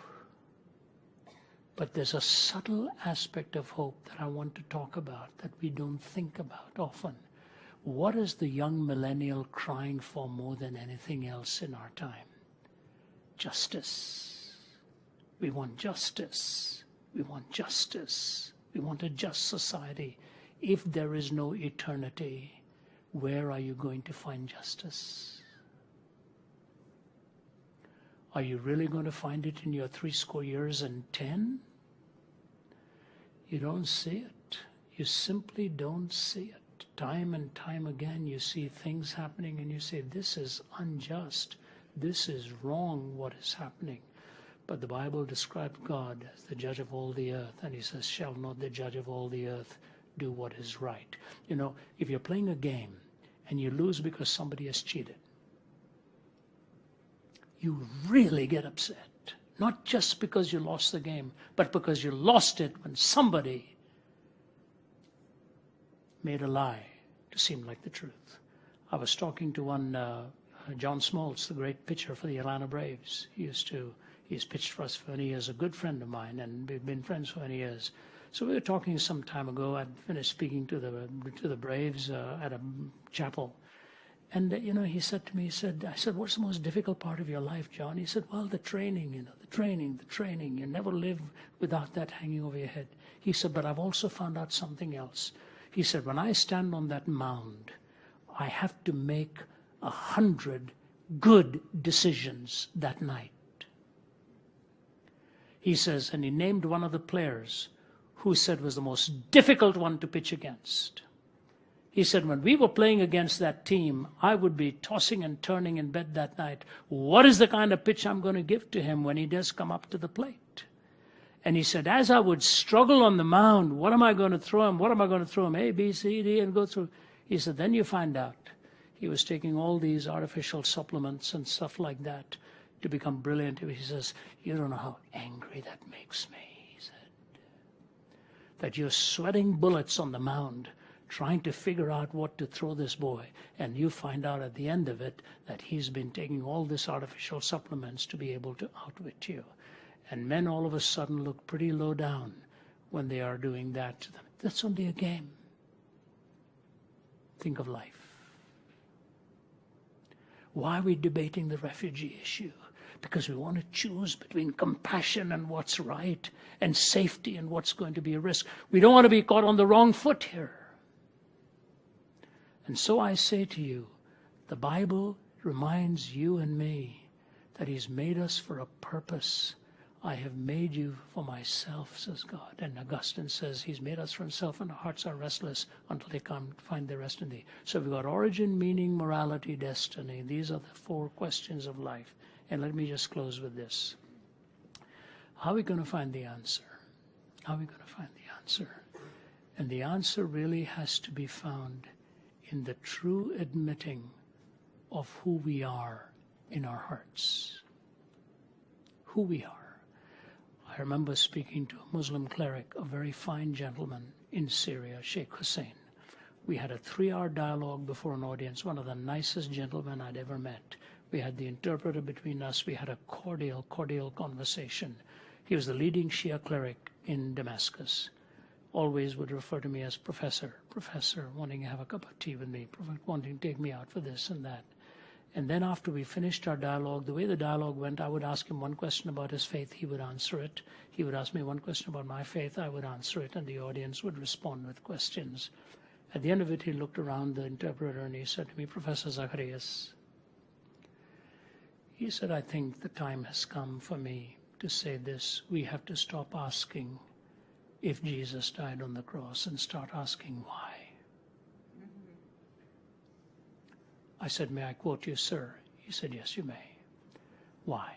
But there's a subtle aspect of hope that I want to talk about that we don't think about often. What is the young millennial crying for more than anything else in our time? Justice. We want justice. We want justice. We want a just society. If there is no eternity, where are you going to find justice? Are you really going to find it in your 70 years and 10? You don't see it. You simply don't see it. Time and time again you see things happening and you say, this is unjust. This is wrong what is happening. But the Bible describes God as the judge of all the earth. And he says, shall not the judge of all the earth do what is right? If you're playing a game and you lose because somebody has cheated, you really get upset. Not just because you lost the game, but because you lost it when somebody made a lie to seem like the truth. I was talking to one, John Smoltz, the great pitcher for the Atlanta Braves. He's pitched for us for many years, a good friend of mine, and we've been friends for many years. So we were talking some time ago. I'd finished speaking to the Braves at a chapel. And, he said to me, I said, what's the most difficult part of your life, John? He said, well, the training, the training. You never live without that hanging over your head. He said, but I've also found out something else. He said, when I stand on that mound, I have to make 100 good decisions that night. He says, and he named one of the players who said was the most difficult one to pitch against. He said, when we were playing against that team, I would be tossing and turning in bed that night. What is the kind of pitch I'm going to give to him when he does come up to the plate? And he said, as I would struggle on the mound, what am I going to throw him? What am I going to throw him? A, B, C, D, and go through. He said, then you find out he was taking all these artificial supplements and stuff like that to become brilliant. He says, you don't know how angry that makes me, he said. That you're sweating bullets on the mound, trying to figure out what to throw this boy, and you find out at the end of it that he's been taking all this artificial supplements to be able to outwit you. And men all of a sudden look pretty low down when they are doing that to them. That's only a game. Think of life. Why are we debating the refugee issue? Because we want to choose between compassion and what's right, and safety and what's going to be a risk. We don't want to be caught on the wrong foot here. And so I say to you, the Bible reminds you and me that he's made us for a purpose. I have made you for myself, says God. And Augustine says he's made us for himself, and our hearts are restless until they come find their rest in thee. So we've got origin, meaning, morality, destiny. These are the 4 questions of life. And let me just close with this. How are we going to find the answer? How are we going to find the answer? And the answer really has to be found in the true admitting of who we are in our hearts. Who we are. I remember speaking to a Muslim cleric, a very fine gentleman in Syria, Sheikh Hussein. We had a 3-hour dialogue before an audience, one of the nicest gentlemen I'd ever met. We had the interpreter between us. We had a cordial conversation. He was the leading Shia cleric in Damascus. Always would refer to me as professor, wanting to have a cup of tea with me, wanting to take me out for this and that. And then after we finished our dialogue, the way the dialogue went, I would ask him one question about his faith, he would answer it. He would ask me one question about my faith, I would answer it, and the audience would respond with questions. At the end of it, he looked around the interpreter and he said to me, Professor Zacharias, he said, I think the time has come for me to say this. We have to stop asking if Jesus died on the cross and start asking why. I said, may I quote you, sir? He said, yes, you may. Why?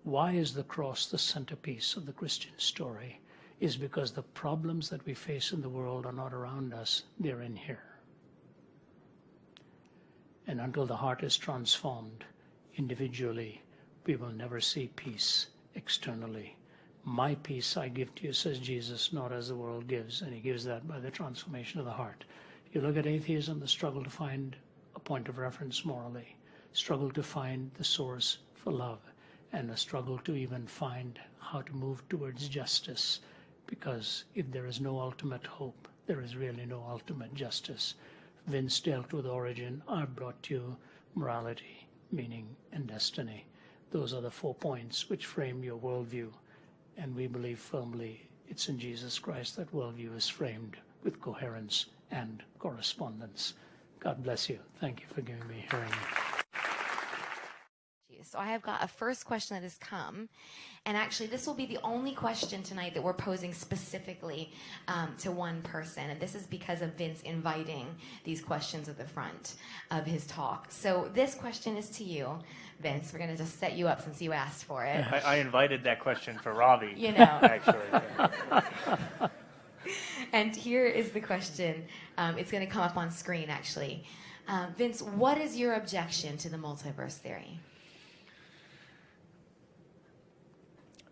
Why is the cross the centerpiece of the Christian story? Is because the problems that we face in the world are not around us, they're in here. And until the heart is transformed individually, we will never see peace externally. My peace I give to you, says Jesus, not as the world gives. And he gives that by the transformation of the heart. You look at atheism, the struggle to find a point of reference morally, struggle to find the source for love, and a struggle to even find how to move towards justice. Because if there is no ultimate hope, there is really no ultimate justice. Vince dealt with origin. I brought you morality, meaning, and destiny. Those are the 4 points which frame your worldview. And we believe firmly it's in Jesus Christ that worldview is framed with coherence and correspondence. God bless you. Thank you for giving me hearing. So I have got a first question that has come, and actually this will be the only question tonight that we're posing specifically to one person, and this is because of Vince inviting these questions at the front of his talk. So this question is to you, Vince. We're going to just set you up since you asked for it. I invited that question for Ravi. You know. Actually. And here is the question. It's going to come up on screen, actually. Vince, what is your objection to the multiverse theory?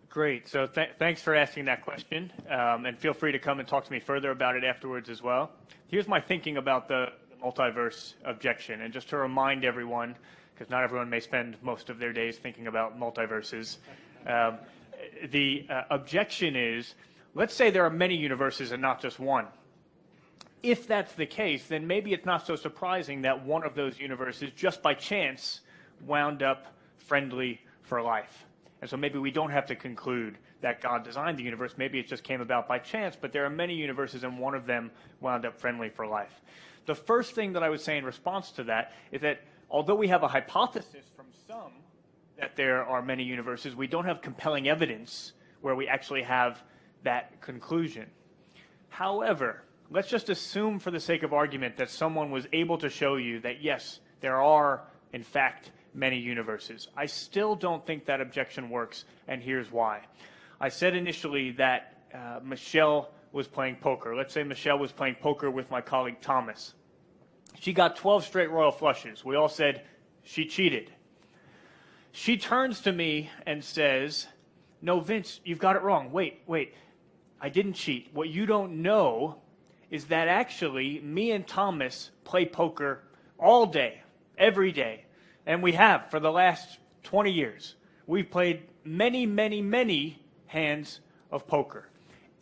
Great. So thanks for asking that question, and feel free to come and talk to me further about it afterwards as well. Here's my thinking about the multiverse objection, and just to remind everyone, because not everyone may spend most of their days thinking about multiverses, the objection is, let's say there are many universes and not just one. if that's the case, then maybe it's not so surprising that one of those universes, just by chance, wound up friendly for life. And so maybe we don't have to conclude that God designed the universe. Maybe it just came about by chance, but there are many universes, and one of them wound up friendly for life. The first thing that I would say in response to that is that although we have a hypothesis from some that there are many universes, we don't have compelling evidence where we actually have that conclusion. However, let's just assume for the sake of argument that someone was able to show you that, yes, there are, in fact, many universes. I still don't think that objection works, and here's why. I said initially that Michelle was playing poker. Let's say Michelle was playing poker with my colleague Thomas. She got 12 straight royal flushes. We all said she cheated. She turns to me and says, "No, Vince, you've got it wrong. Wait, I didn't cheat. What you don't know is that actually me and Thomas play poker all day, every day, and we have for the last 20 years. We've played many, many, many hands of poker."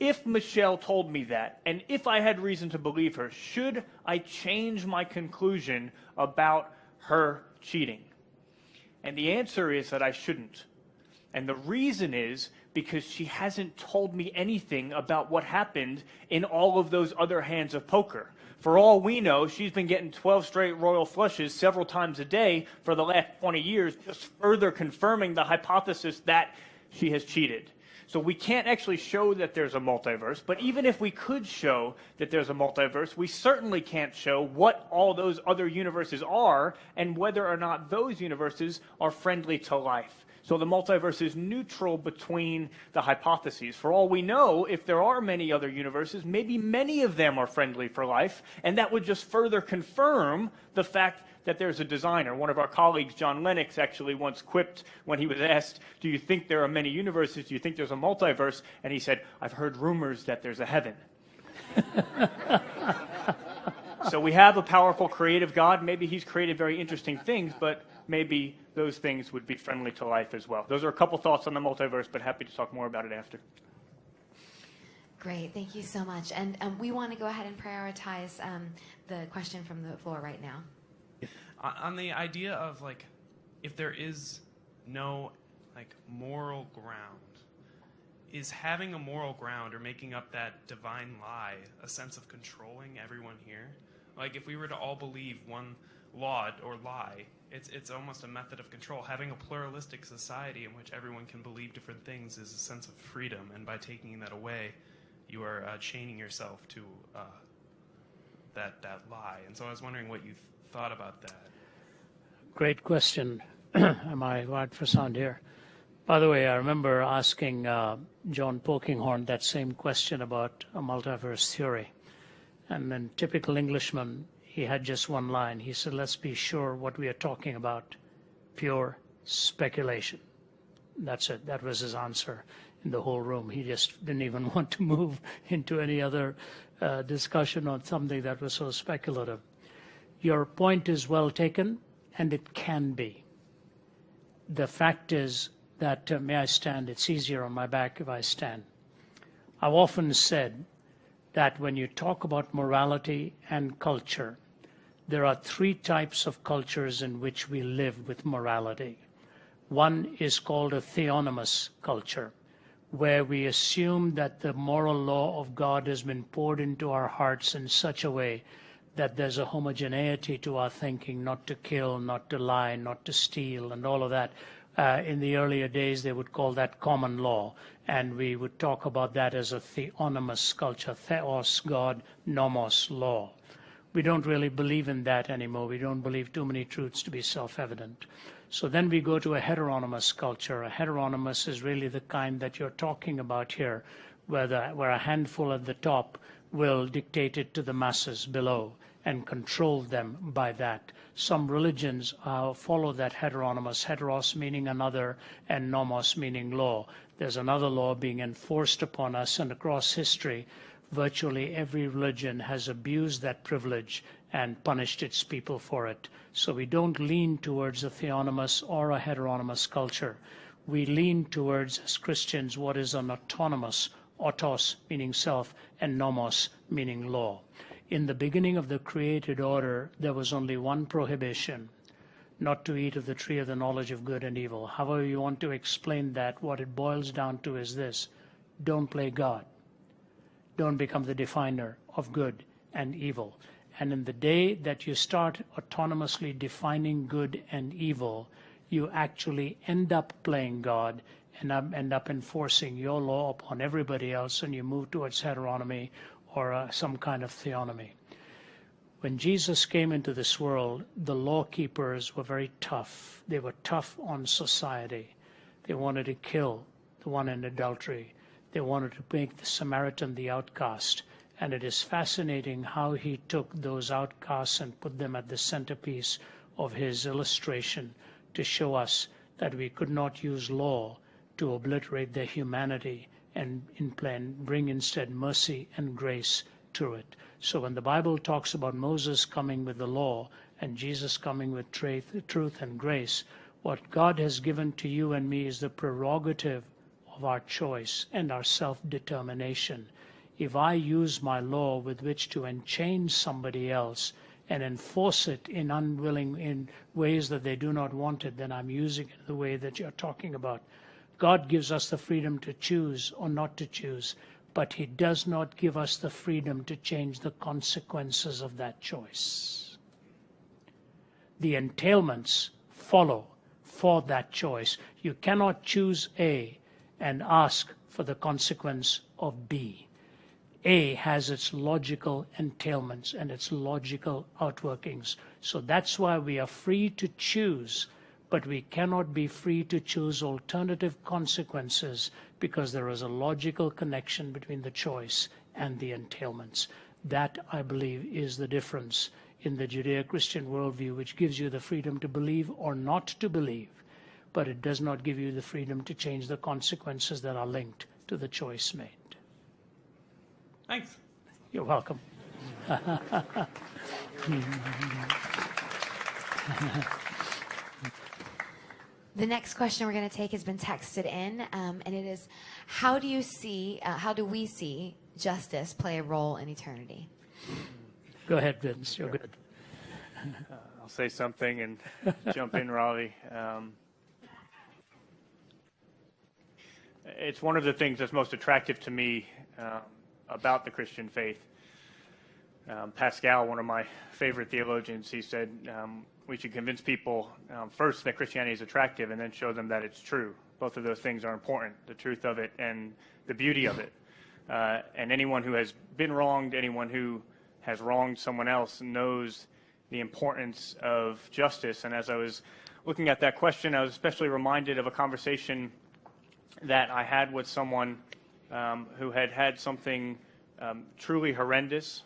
If Michelle told me that, and if I had reason to believe her, should I change my conclusion about her cheating? And the answer is that I shouldn't. And the reason is because she hasn't told me anything about what happened in all of those other hands of poker. For all we know, she's been getting 12 straight royal flushes several times a day for the last 20 years, just further confirming the hypothesis that she has cheated. So we can't actually show that there's a multiverse, but even if we could show that there's a multiverse, we certainly can't show what all those other universes are and whether or not those universes are friendly to life. So the multiverse is neutral between the hypotheses. For all we know, if there are many other universes, maybe many of them are friendly for life, and that would just further confirm the fact that there's a designer. One of our colleagues, John Lennox, actually once quipped when he was asked, "Do you think there are many universes? Do you think there's a multiverse?" And he said, "I've heard rumors that there's a heaven." So we have a powerful creative God. Maybe he's created very interesting things, but maybe those things would be friendly to life as well. Those are a couple thoughts on the multiverse, but happy to talk more about it after. Great, thank you so much. And we want to go ahead and prioritize the question from the floor right now. On the idea of, like, if there is no, like, moral ground, is having a moral ground or making up that divine lie a sense of controlling everyone here? Like, if we were to all believe one law or lie, it's almost a method of control. Having a pluralistic society in which everyone can believe different things is a sense of freedom, and by taking that away, you are chaining yourself to that lie. And so I was wondering what you thought about that. Great question. Am I right for sound here? By the way, I remember asking John Polkinghorne that same question about a multiverse theory. And then typical Englishman, he had just one line. He said, "Let's be sure what we are talking about. Pure speculation." That's it. That was his answer in the whole room. He just didn't even want to move into any other discussion on something that was so speculative. Your point is well taken, and it can be. The fact is that, may I stand? It's easier on my back if I stand. I've often said that when you talk about morality and culture, there are three types of cultures in which we live with morality. One is called a theonomous culture, where we assume that the moral law of God has been poured into our hearts in such a way that there's a homogeneity to our thinking, not to kill, not to lie, not to steal, and all of that. In the earlier days, they would call that common law, and we would talk about that as a theonomous culture, theos, God, nomos, law. We don't really believe in that anymore. We don't believe too many truths to be self-evident. So then we go to a heteronomous culture. A heteronomous is really the kind that you're talking about here, where a handful at the top will dictate it to the masses below and control them by that. Some religions follow that heteronomous, heteros meaning another, and nomos meaning law. There's another law being enforced upon us, and across history, virtually every religion has abused that privilege and punished its people for it. So we don't lean towards a theonomous or a heteronomous culture. We lean towards, as Christians, what is an autonomous, autos meaning self, and nomos meaning law. In the beginning of the created order, there was only one prohibition, not to eat of the tree of the knowledge of good and evil. However you want to explain that, what it boils down to is this: don't play God. Don't become the definer of good and evil. And in the day that you start autonomously defining good and evil, you actually end up playing God and end up enforcing your law upon everybody else, and you move towards heteronomy or some kind of theonomy. When Jesus came into this world, the law keepers were very tough. They were tough on society. They wanted to kill the one in adultery. They wanted to make the Samaritan the outcast. And it is fascinating how he took those outcasts and put them at the centerpiece of his illustration to show us that we could not use law to obliterate their humanity and bring instead mercy and grace to it. So when the Bible talks about Moses coming with the law and Jesus coming with truth and grace, what God has given to you and me is the prerogative of our choice and our self-determination. If I use my law with which to enchain somebody else and enforce it in ways that they do not want it, then I'm using it the way that you're talking about. God gives us the freedom to choose or not to choose, but he does not give us the freedom to change the consequences of that choice. The entailments follow for that choice. You cannot choose A and ask for the consequence of B. A has its logical entailments and its logical outworkings. So that's why we are free to choose, but we cannot be free to choose alternative consequences because there is a logical connection between the choice and the entailments. That, I believe, is the difference in the Judeo-Christian worldview, which gives you the freedom to believe or not to believe, but it does not give you the freedom to change the consequences that are linked to the choice made. Thanks. You're welcome. The next question we're going to take has been texted in, and it is, how do we see justice play a role in eternity? Go ahead, Vince. You're good. I'll say something and jump in, Ravi. It's one of the things that's most attractive to me about the Christian faith. Pascal, one of my favorite theologians, he said we should convince people first that Christianity is attractive and then show them that it's true. Both of those things are important, the truth of it and the beauty of it. And anyone who has been wronged, anyone who has wronged someone else knows the importance of justice. And as I was looking at that question, I was especially reminded of a conversation that I had with someone who had something truly horrendous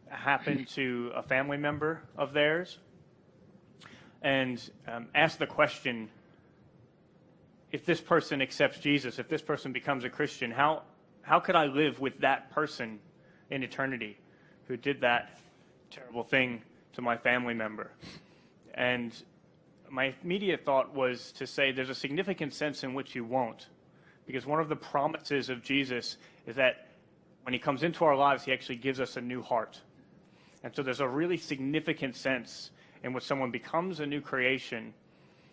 happen to a family member of theirs, and asked the question, if this person accepts Jesus, if this person becomes a Christian, how could I live with that person in eternity who did that terrible thing to my family member? And my immediate thought was to say there's a significant sense in which you won't. Because one of the promises of Jesus is that when he comes into our lives, he actually gives us a new heart. And so there's a really significant sense in which someone becomes a new creation.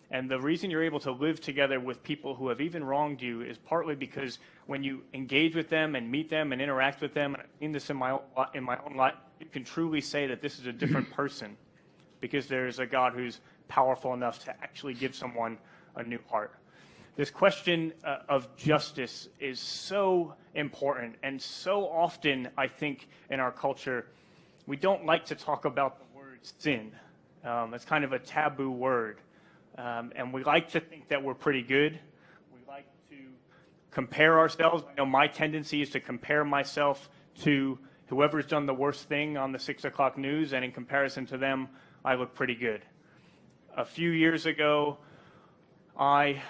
And the reason you're able to live together with people who have even wronged you is partly because when you engage with them and meet them and interact with them, and I've seen this in my own life, you can truly say that this is a different person because there's a God who's powerful enough to actually give someone a new heart. This question of justice is so important, and so often, I think, in our culture, we don't like to talk about the word sin. It's kind of a taboo word, and we like to think that we're pretty good. We like to compare ourselves. I know my tendency is to compare myself to whoever's done the worst thing on the 6 o'clock news, and in comparison to them, I look pretty good. A few years ago, I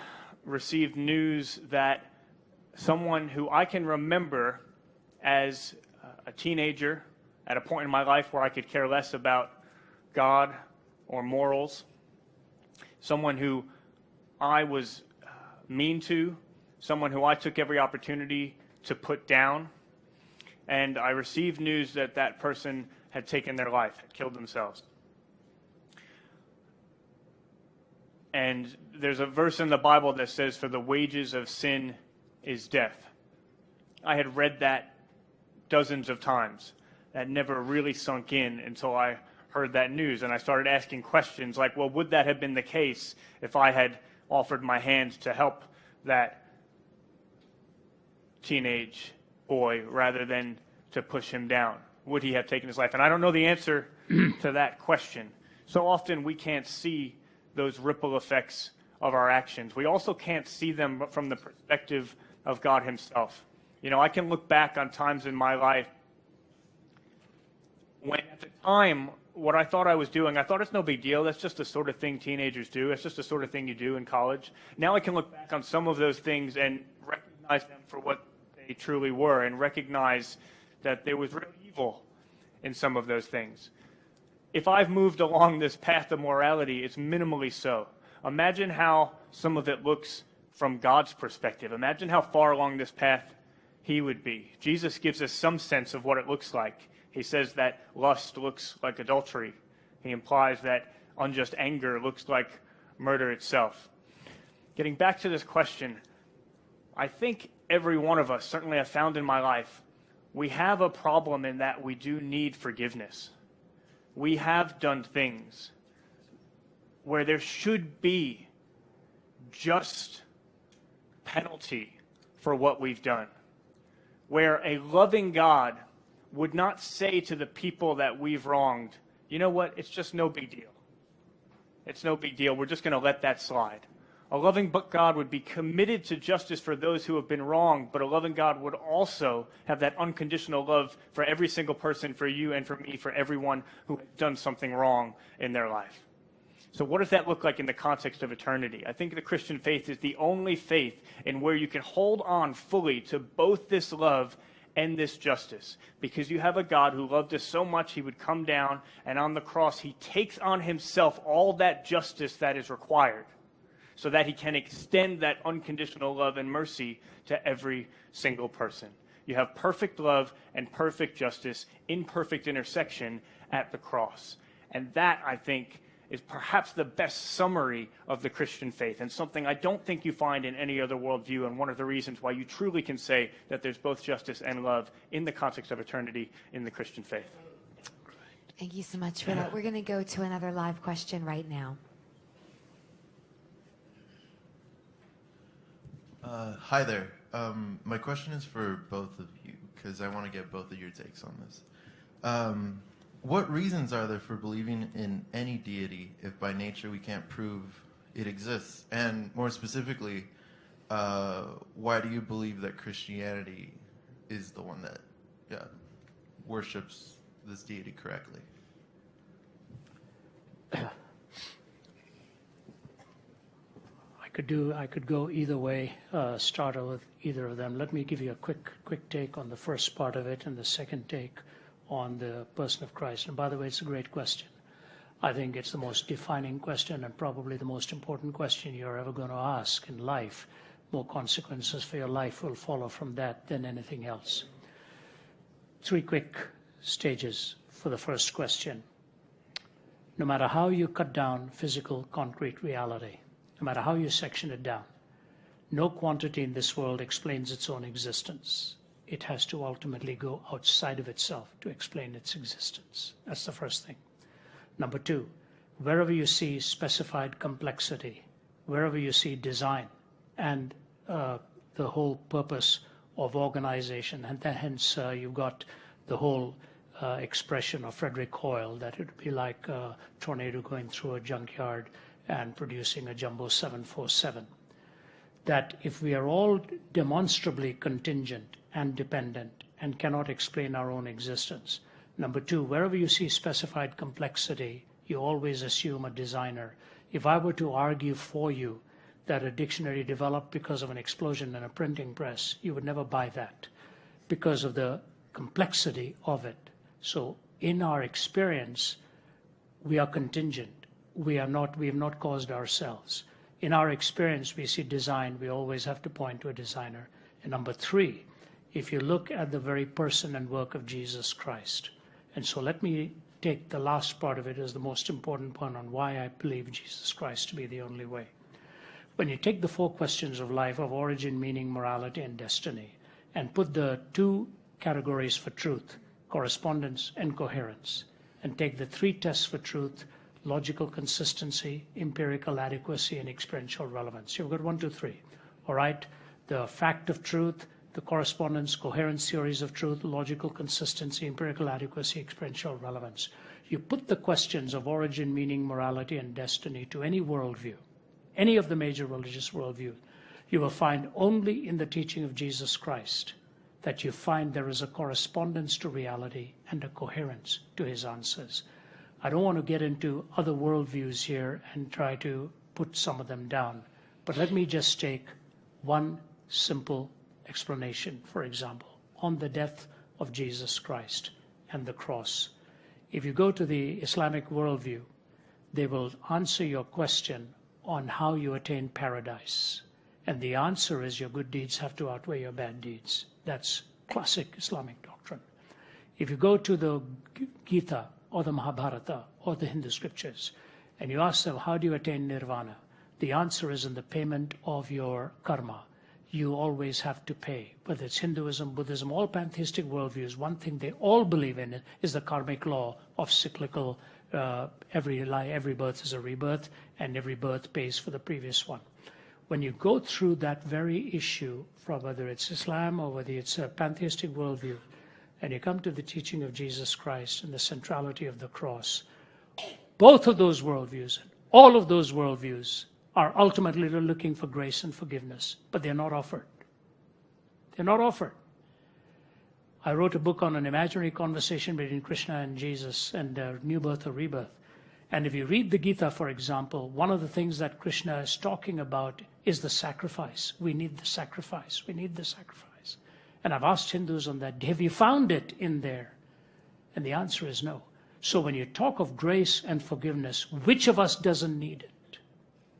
received news that someone who I can remember as a teenager at a point in my life where I could care less about God or morals, someone who I was mean to, someone who I took every opportunity to put down, and I received news that that person had taken their life, had killed themselves. And there's a verse in the Bible that says, "For the wages of sin is death." I had read that dozens of times. That never really sunk in until I heard that news. And I started asking questions like, well, would that have been the case if I had offered my hand to help that teenage boy rather than to push him down? Would he have taken his life? And I don't know the answer to that question. So often we can't see those ripple effects of our actions. We also can't see them from the perspective of God himself. You know, I can look back on times in my life when at the time what I thought I was doing, I thought it's no big deal. That's just the sort of thing teenagers do. It's just the sort of thing you do in college. Now I can look back on some of those things and recognize them for what they truly were and recognize that there was real evil in some of those things. If I've moved along this path of morality, it's minimally so. Imagine how some of it looks from God's perspective. Imagine how far along this path he would be. Jesus gives us some sense of what it looks like. He says that lust looks like adultery. He implies that unjust anger looks like murder itself. Getting back to this question, I think every one of us, certainly I've found in my life, we have a problem in that we do need forgiveness. We have done things where there should be just penalty for what we've done, where a loving God would not say to the people that we've wronged, you know what, it's just no big deal. It's no big deal. We're just going to let that slide. A loving God would be committed to justice for those who have been wronged, but a loving God would also have that unconditional love for every single person, for you and for me, for everyone who has done something wrong in their life. So what does that look like in the context of eternity? I think the Christian faith is the only faith in where you can hold on fully to both this love and this justice, because you have a God who loved us so much he would come down, and on the cross he takes on himself all that justice that is required so that he can extend that unconditional love and mercy to every single person. You have perfect love and perfect justice in perfect intersection at the cross. And that, I think, is perhaps the best summary of the Christian faith, and something I don't think you find in any other worldview, and one of the reasons why you truly can say that there's both justice and love in the context of eternity in the Christian faith. Thank you so much for that. We're going to go to another live question right now. Hi there. My question is for both of you, because I want to get both of your takes on this. What reasons are there for believing in any deity if by nature we can't prove it exists? And more specifically, why do you believe that Christianity is the one that worships this deity correctly? I could go either way, start with either of them. Let me give you a quick take on the first part of it and the second take on the person of Christ. And by the way, it's a great question. I think it's the most defining question and probably the most important question you're ever going to ask in life. More consequences for your life will follow from that than anything else. 3 quick stages for the first question. No matter how you cut down physical, concrete reality, no matter how you section it down, no quantity in this world explains its own existence. It has to ultimately go outside of itself to explain its existence. That's the first thing. Number 2, wherever you see specified complexity, wherever you see design and the whole purpose of organization, and hence you've got the whole expression of Frederick Hoyle that it would be like a tornado going through a junkyard and producing a jumbo 747. That if we are all demonstrably contingent and dependent and cannot explain our own existence. Number 2, wherever you see specified complexity, you always assume a designer. If I were to argue for you that a dictionary developed because of an explosion in a printing press, you would never buy that because of the complexity of it. So in our experience, we are contingent. We have not caused ourselves. In our experience, we see design. We always have to point to a designer. And number 3, if you look at the very person and work of Jesus Christ, And so let me take the last part of it as the most important one on why I believe Jesus Christ to be the only way. When you take the 4 questions of life, of origin, meaning, morality, and destiny, and put the 2 categories for truth, correspondence and coherence, and take the 3 tests for truth, logical consistency, empirical adequacy, and experiential relevance. You've got 1, 2, 3. All right? The fact of truth, the correspondence, coherence theories of truth, logical consistency, empirical adequacy, experiential relevance. You put the questions of origin, meaning, morality, and destiny to any worldview, any of the major religious worldviews, you will find only in the teaching of Jesus Christ that you find there is a correspondence to reality and a coherence to his answers. I don't want to get into other worldviews here and try to put some of them down, but let me just take one simple explanation, for example, on the death of Jesus Christ and the cross. If you go to the Islamic worldview, they will answer your question on how you attain paradise. And the answer is your good deeds have to outweigh your bad deeds. That's classic Islamic doctrine. If you go to the Gita or the Mahabharata or the Hindu scriptures, and you ask them, how do you attain nirvana? The answer is in the payment of your karma. You always have to pay. Whether it's Hinduism, Buddhism, all pantheistic worldviews, one thing they all believe in is the karmic law of cyclical, every birth is a rebirth, and every birth pays for the previous one. When you go through that very issue, from whether it's Islam or whether it's a pantheistic worldview, and you come to the teaching of Jesus Christ and the centrality of the cross, both of those worldviews, all of those worldviews, are ultimately looking for grace and forgiveness, but they're not offered. They're not offered. I wrote a book on an imaginary conversation between Krishna and Jesus and new birth or rebirth. And if you read the Gita, for example, one of the things that Krishna is talking about is the sacrifice. We need the sacrifice. We need the sacrifice. And I've asked Hindus on that, have you found it in there? And the answer is no. So when you talk of grace and forgiveness, which of us doesn't need it?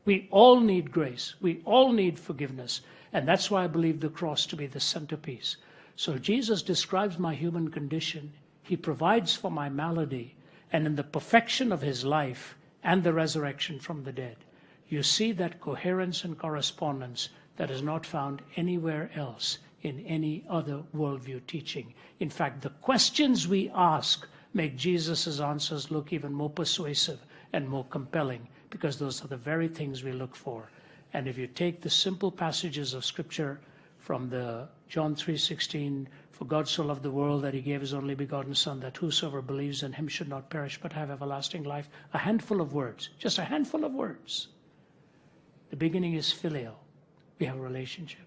We all need grace. We all need forgiveness. And that's why I believe the cross to be the centerpiece. So Jesus describes my human condition. He provides for my malady. And in the perfection of his life and the resurrection from the dead, you see that coherence and correspondence that is not found anywhere else in any other worldview teaching. In fact, the questions we ask make Jesus' answers look even more persuasive and more compelling, because those are the very things we look for. And if you take the simple passages of Scripture from the John 3:16, for God so loved the world that he gave his only begotten Son, that whosoever believes in him should not perish but have everlasting life, a handful of words, just a handful of words. The beginning is filial. We have a relationship.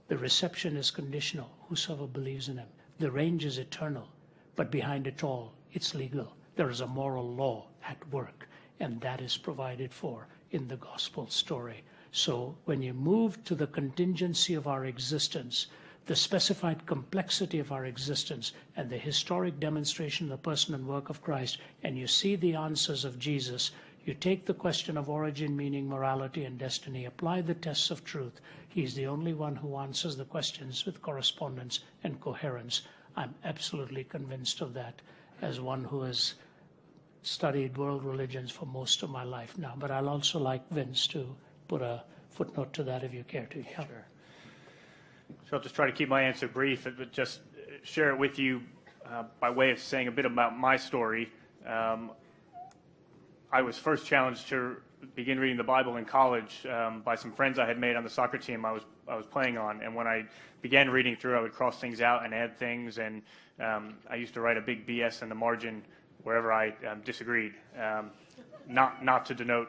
The reception is conditional. Whosoever believes in him. The range is eternal, but behind it all, it's legal. There is a moral law at work. And that is provided for in the gospel story. So when you move to the contingency of our existence, the specified complexity of our existence, and the historic demonstration of the person and work of Christ, and you see the answers of Jesus, you take the question of origin, meaning, morality, and destiny, apply the tests of truth. He's the only one who answers the questions with correspondence and coherence. I'm absolutely convinced of that as one who has studied world religions for most of my life now. But I'll also like Vince to put a footnote to that if you care to. Yeah. Sure. So I'll just try to keep my answer brief, but just share it with you by way of saying a bit about my story. I was first challenged to begin reading the Bible in college by some friends I had made on the soccer team I was playing on. And when I began reading through, I would cross things out and add things. And I used to write a big BS in the margin wherever I disagreed, not to denote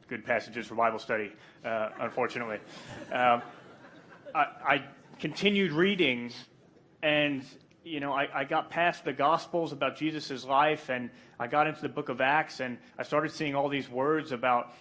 good passages for Bible study, unfortunately. I continued reading, and I got past the Gospels about Jesus' life, and I got into the book of Acts, and I started seeing all these words about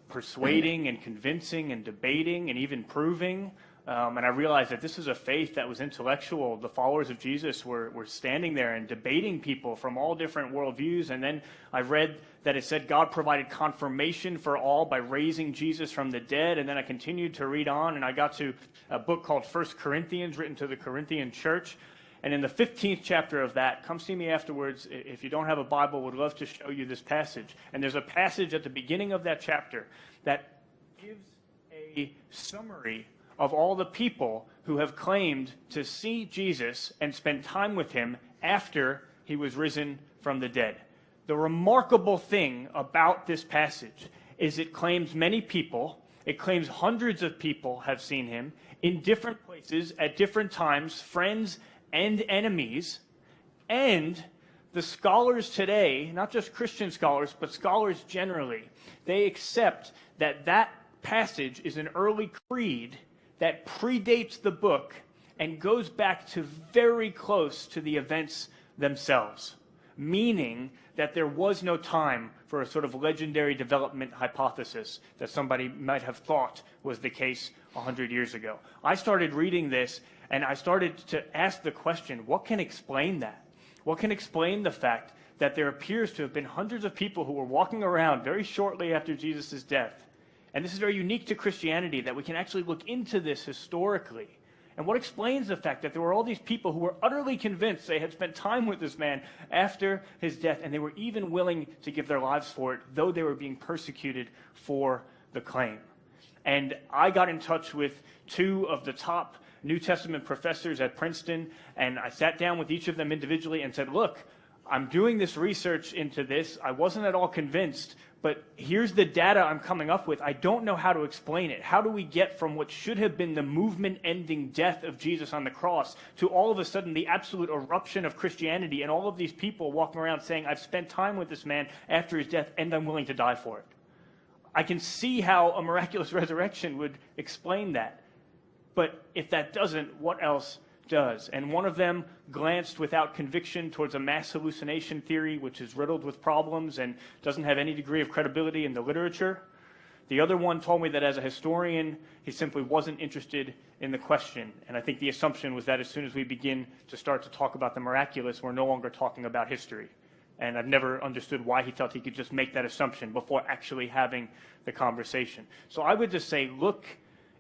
persuading and convincing and debating and even proving. And I realized that this is a faith that was intellectual. The followers of Jesus were standing there and debating people from all different worldviews. And then I read that it said God provided confirmation for all by raising Jesus from the dead. And then I continued to read on, and I got to a book called 1 Corinthians, written to the Corinthian church. And in the 15th chapter of that, come see me afterwards. If you don't have a Bible, would love to show you this passage. And there's a passage at the beginning of that chapter that gives a summary of all the people who have claimed to see Jesus and spend time with him after he was risen from the dead. The remarkable thing about this passage is it claims many people, it claims hundreds of people have seen him in different places at different times, friends and enemies, and the scholars today, not just Christian scholars, but scholars generally, they accept that that passage is an early creed that predates the book and goes back to very close to the events themselves, meaning that there was no time for a sort of legendary development hypothesis that somebody might have thought was the case 100 years ago. I started reading this, and I started to ask the question, what can explain that? What can explain the fact that there appears to have been hundreds of people who were walking around very shortly after Jesus' death? And this is very unique to Christianity, that we can actually look into this historically. And what explains the fact that there were all these people who were utterly convinced they had spent time with this man after his death, and they were even willing to give their lives for it, though they were being persecuted for the claim. And I got in touch with two of the top New Testament professors at Princeton, and I sat down with each of them individually and said, look, I'm doing this research into this. I wasn't at all convinced, but here's the data I'm coming up with. I don't know how to explain it. How do we get from what should have been the movement-ending death of Jesus on the cross to all of a sudden the absolute eruption of Christianity and all of these people walking around saying, I've spent time with this man after his death and I'm willing to die for it? I can see how a miraculous resurrection would explain that. But if that doesn't, what else does? And one of them glanced without conviction towards a mass hallucination theory, which is riddled with problems and doesn't have any degree of credibility in the literature. The other one told me that as a historian, he simply wasn't interested in the question. And I think the assumption was that as soon as we begin to start to talk about the miraculous, we're no longer talking about history. And I've never understood why he felt he could just make that assumption before actually having the conversation. So I would just say, look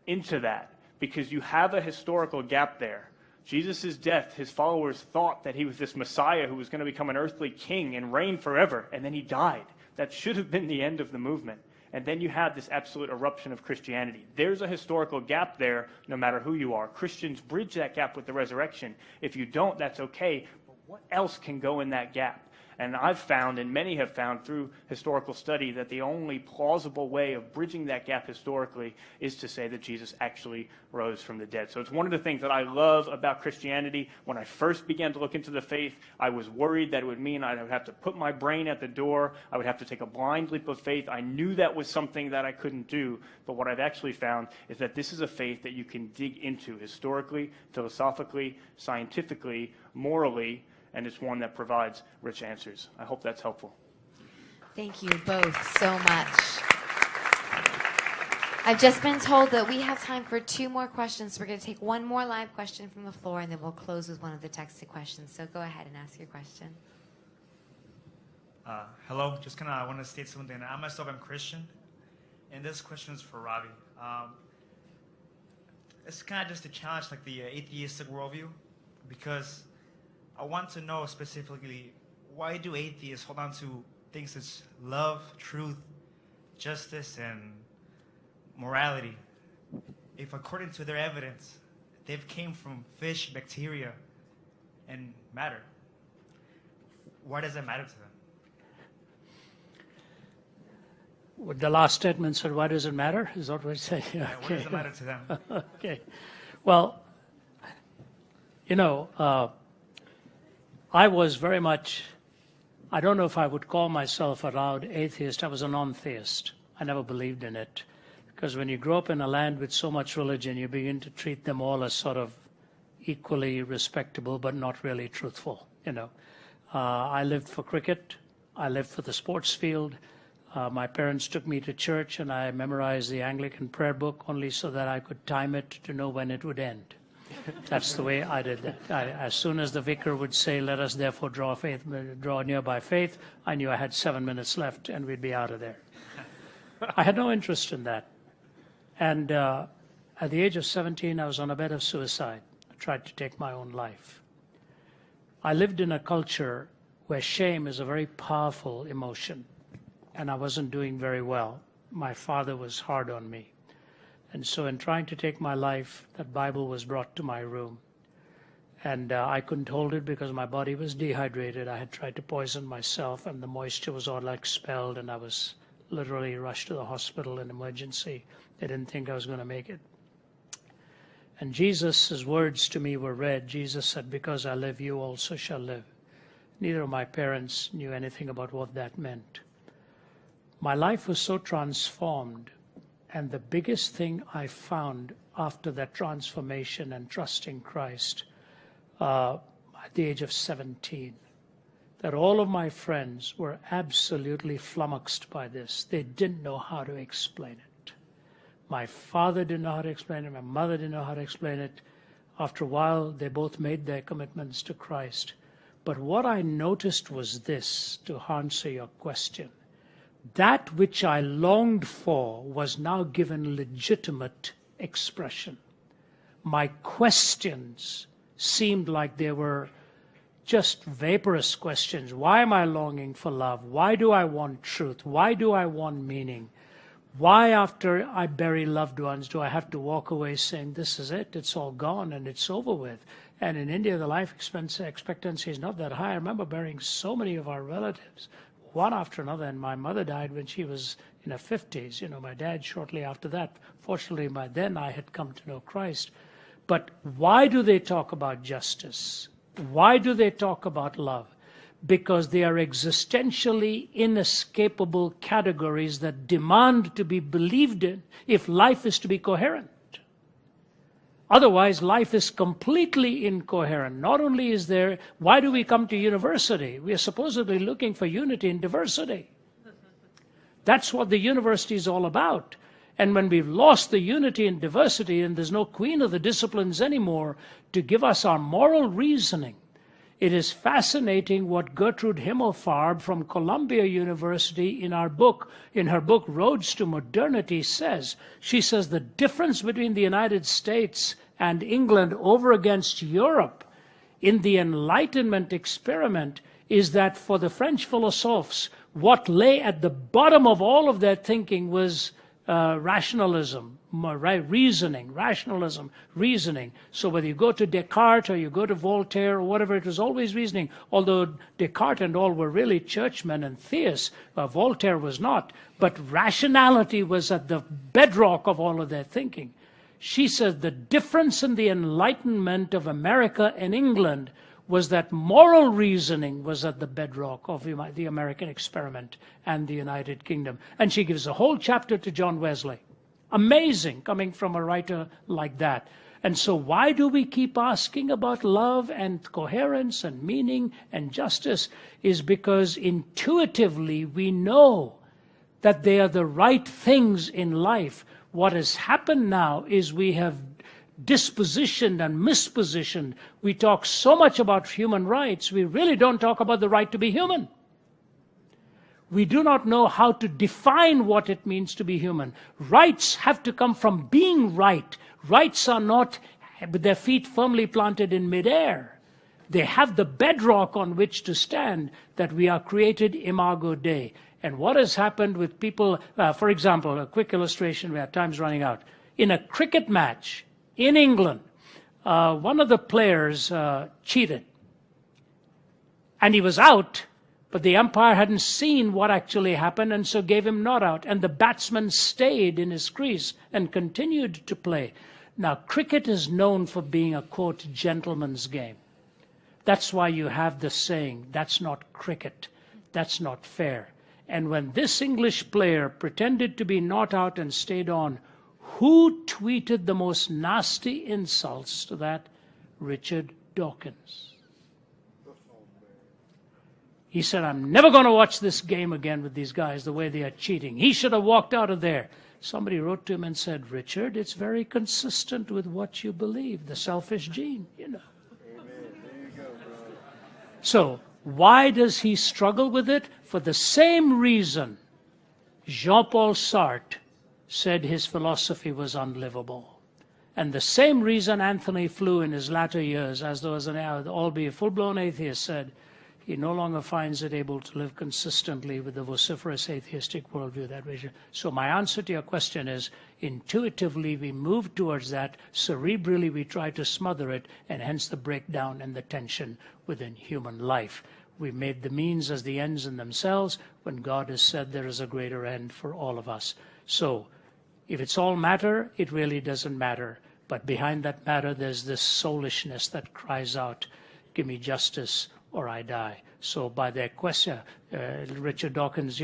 into that, because you have a historical gap there. Jesus' death, his followers thought that he was this Messiah who was going to become an earthly king and reign forever, and then he died. That should have been the end of the movement. And then you have this absolute eruption of Christianity. There's a historical gap there, no matter who you are. Christians bridge that gap with the resurrection. If you don't, that's okay. But what else can go in that gap? And I've found, and many have found through historical study, that the only plausible way of bridging that gap historically is to say that Jesus actually rose from the dead. So it's one of the things that I love about Christianity. When I first began to look into the faith, I was worried that it would mean I would have to put my brain at the door. I would have to take a blind leap of faith. I knew that was something that I couldn't do. But what I've actually found is that this is a faith that you can dig into historically, philosophically, scientifically, morally, and it's one that provides rich answers. I hope that's helpful. Thank you both so much. I've just been told that we have time for 2 more questions. We're going to take one more live question from the floor, and then we'll close with one of the texted questions. So go ahead and ask your question. Hello, I want to state something. I myself am Christian, and this question is for Ravi. It's kind of just to challenge like the atheistic worldview, because I want to know specifically, why do atheists hold on to things such as love, truth, justice, and morality, if according to their evidence, they've came from fish, bacteria, and matter? Why does that matter to them? With the last statement said, why does it matter? Is that what we said? Yeah, why does it matter to them? Okay. Well, I was very much, I don't know if I would call myself a loud atheist. I was a non-theist. I never believed in it. Because when you grow up in a land with so much religion, you begin to treat them all as sort of equally respectable, but not really truthful. I lived for cricket. I lived for the sports field. My parents took me to church, and I memorized the Anglican prayer book only so that I could time it to know when it would end. That's the way I did that. As soon as the vicar would say, let us therefore draw near by faith, I knew I had 7 minutes left and we'd be out of there. I had no interest in that. And at the age of 17, I was on a bed of suicide. I tried to take my own life. I lived in a culture where shame is a very powerful emotion, and I wasn't doing very well. My father was hard on me. And so in trying to take my life, that Bible was brought to my room. And I couldn't hold it because my body was dehydrated. I had tried to poison myself, and the moisture was all expelled, and I was literally rushed to the hospital in emergency. They didn't think I was going to make it. And Jesus' words to me were read. Jesus said, "Because I live, you also shall live." Neither of my parents knew anything about what that meant. My life was so transformed, and the biggest thing I found after that transformation and trusting Christ at the age of 17, that all of my friends were absolutely flummoxed by this. They didn't know how to explain it. My father didn't know how to explain it. My mother didn't know how to explain it. After a while, they both made their commitments to Christ. But what I noticed was this, to answer your question. That which I longed for was now given legitimate expression. My questions seemed like they were just vaporous questions. Why am I longing for love? Why do I want truth? Why do I want meaning? Why, after I bury loved ones, do I have to walk away saying, this is it, it's all gone and it's over with? And in India, the life expectancy is not that high. I remember burying so many of our relatives, one after another, and my mother died when she was in her 50s. You know, my dad shortly after that. Fortunately, by then I had come to know Christ. But why do they talk about justice? Why do they talk about love? Because they are existentially inescapable categories that demand to be believed in if life is to be coherent. Otherwise, life is completely incoherent. Not only is there, why do we come to university? We are supposedly looking for unity in diversity. That's what the university is all about. And when we've lost the unity and diversity and there's no queen of the disciplines anymore to give us our moral reasoning, it is fascinating what Gertrude Himmelfarb from Columbia University in her book Roads to Modernity says. She says the difference between the United States and England over against Europe in the Enlightenment experiment is that for the French philosophers, what lay at the bottom of all of their thinking was rationalism, right? Rationalism, reasoning. So whether you go to Descartes or you go to Voltaire or whatever, it was always reasoning. Although Descartes and all were really churchmen and theists, Voltaire was not. But rationality was at the bedrock of all of their thinking. She says the difference in the Enlightenment of America and England was that moral reasoning was at the bedrock of the American experiment and the United Kingdom. And she gives a whole chapter to John Wesley. Amazing, coming from a writer like that. And so why do we keep asking about love and coherence and meaning and justice? Is because intuitively we know that they are the right things in life. What has happened now is we have dispositioned and mispositioned. We talk so much about human rights, we really don't talk about the right to be human. We do not know how to define what it means to be human. Rights have to come from being right. Rights are not with their feet firmly planted in midair. They have the bedrock on which to stand, that we are created imago Dei. And what has happened with people, for example, a quick illustration, we have time's running out. In a cricket match, in England, one of the players cheated. And he was out, but the umpire hadn't seen what actually happened and so gave him not out. And the batsman stayed in his crease and continued to play. Now, cricket is known for being a, quote, gentleman's game. That's why you have the saying, that's not cricket, that's not fair. And when this English player pretended to be not out and stayed on, who tweeted the most nasty insults to that? Richard Dawkins. He said, I'm never going to watch this game again with these guys, the way they are cheating. He should have walked out of there. Somebody wrote to him and said, Richard, it's very consistent with what you believe, the selfish gene, you know. Amen. There you go, bro. So, why does he struggle with it? For the same reason Jean-Paul Sartre said his philosophy was unlivable. And the same reason Anthony Flew in his latter years, as though as an albeit full-blown atheist, said he no longer finds it able to live consistently with the vociferous atheistic worldview that we. So my answer to your question is, intuitively we move towards that, cerebrally we try to smother it, and hence the breakdown and the tension within human life. We made the means as the ends in themselves, when God has said there is a greater end for all of us. So if it's all matter, it really doesn't matter. But behind that matter, there's this soulishness that cries out, give me justice or I die. So by their question, Richard Dawkins,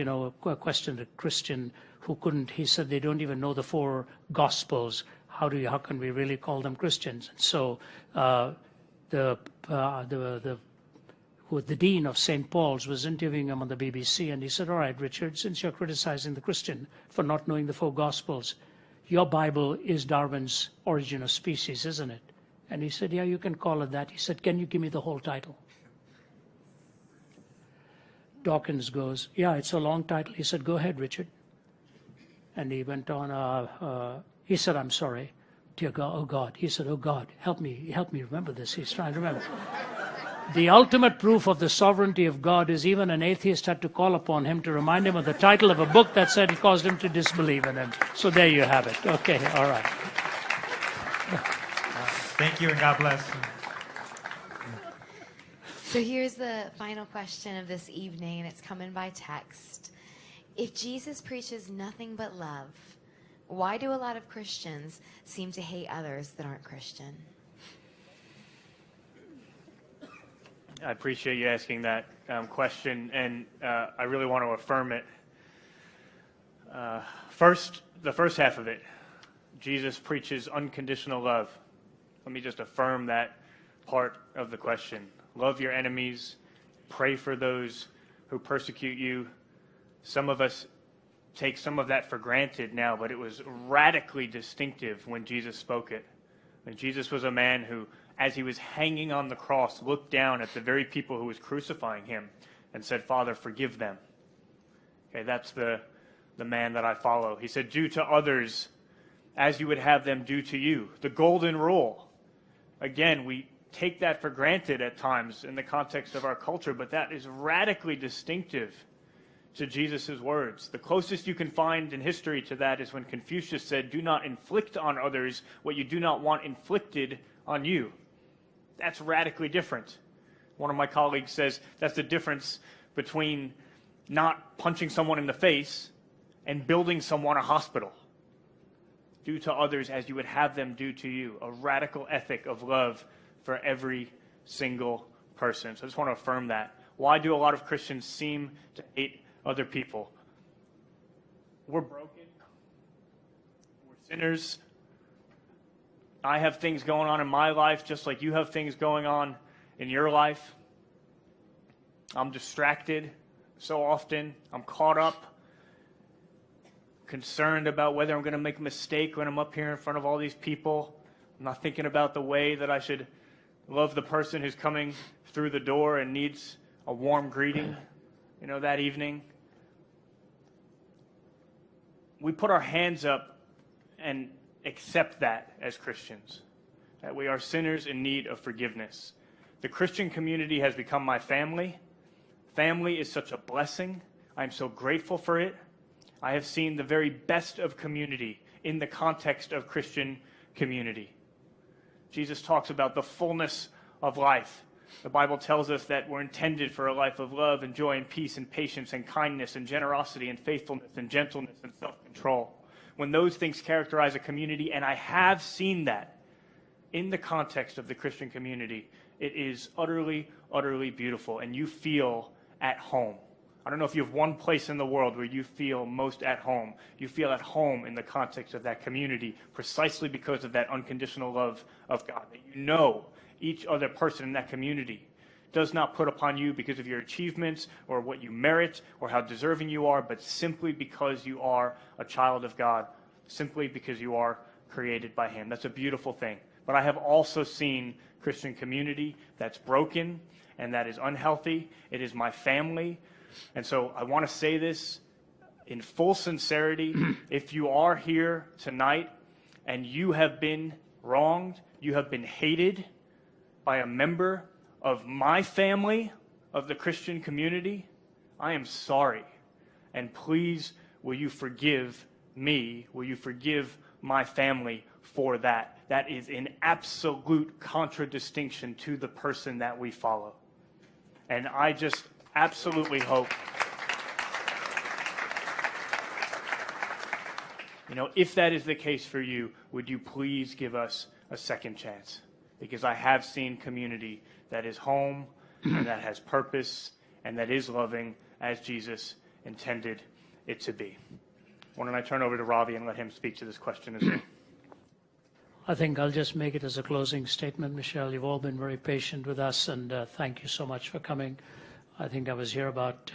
questioned a Christian who couldn't, he said they don't even know the 4 Gospels. How can we really call them Christians? And so the dean of St. Paul's was interviewing him on the BBC, and he said, all right, Richard, since you're criticizing the Christian for not knowing the 4 Gospels, your Bible is Darwin's Origin of Species, isn't it? And he said, yeah, you can call it that. He said, can you give me the whole title? Dawkins goes, yeah, it's a long title. He said, go ahead, Richard. And he went on, he said, I'm sorry, dear God, oh God. He said, oh God, help me remember this. He's trying to remember. The ultimate proof of the sovereignty of God is even an atheist had to call upon him to remind him of the title of a book that said it caused him to disbelieve in him. So there you have it. Okay, all right. Thank you and God bless. So here's the final question of this evening, and it's coming by text. If Jesus preaches nothing but love, why do a lot of Christians seem to hate others that aren't Christian? I appreciate you asking that question, and I really want to affirm it. First, the first half of it, Jesus preaches unconditional love. Let me just affirm that part of the question. Love your enemies, pray for those who persecute you. Some of us take some of that for granted now, but it was radically distinctive when Jesus spoke it. And Jesus was a man who, as he was hanging on the cross, looked down at the very people who was crucifying him and said, Father, forgive them. Okay, that's the man that I follow. He said, do to others as you would have them do to you. The golden rule. Again, we take that for granted at times in the context of our culture, but that is radically distinctive to Jesus' words. The closest you can find in history to that is when Confucius said, do not inflict on others what you do not want inflicted on you. That's radically different. One of my colleagues says that's the difference between not punching someone in the face and building someone a hospital. Do to others as you would have them do to you. A radical ethic of love for every single person. So I just want to affirm that. Why do a lot of Christians seem to hate other people? We're broken. We're sinners. I have things going on in my life just like you have things going on in your life. I'm distracted so often. I'm caught up, concerned about whether I'm going to make a mistake when I'm up here in front of all these people. I'm not thinking about the way that I should love the person who's coming through the door and needs a warm greeting, that evening. We put our hands up and accept that as Christians, that we are sinners in need of forgiveness. The Christian community has become my family. Family is such a blessing. I'm so grateful for it. I have seen the very best of community in the context of Christian community. Jesus talks about the fullness of life. The Bible tells us that we're intended for a life of love and joy and peace and patience and kindness and generosity and faithfulness and gentleness and self-control. When those things characterize a community, and I have seen that in the context of the Christian community, it is utterly, utterly beautiful, and you feel at home. I don't know if you have one place in the world where you feel most at home. You feel at home in the context of that community precisely because of that unconditional love of God. That you know each other person in that community does not put upon you because of your achievements or what you merit or how deserving you are, but simply because you are a child of God, simply because you are created by Him. That's a beautiful thing. But I have also seen Christian community that's broken and that is unhealthy. It is my family. And so I want to say this in full sincerity. If you are here tonight and you have been wronged, you have been hated by a member of my family, of the Christian community, I am sorry. And please, will you forgive me? Will you forgive my family for that? That is in absolute contradistinction to the person that we follow. And I just absolutely hope, if that is the case for you, would you please give us a second chance? Because I have seen community that is home and that has purpose and that is loving as Jesus intended it to be. Why don't I turn over to Ravi and let him speak to this question as well? I think I'll just make it as a closing statement, Michelle. You've all been very patient with us, and thank you so much for coming. I think I was here about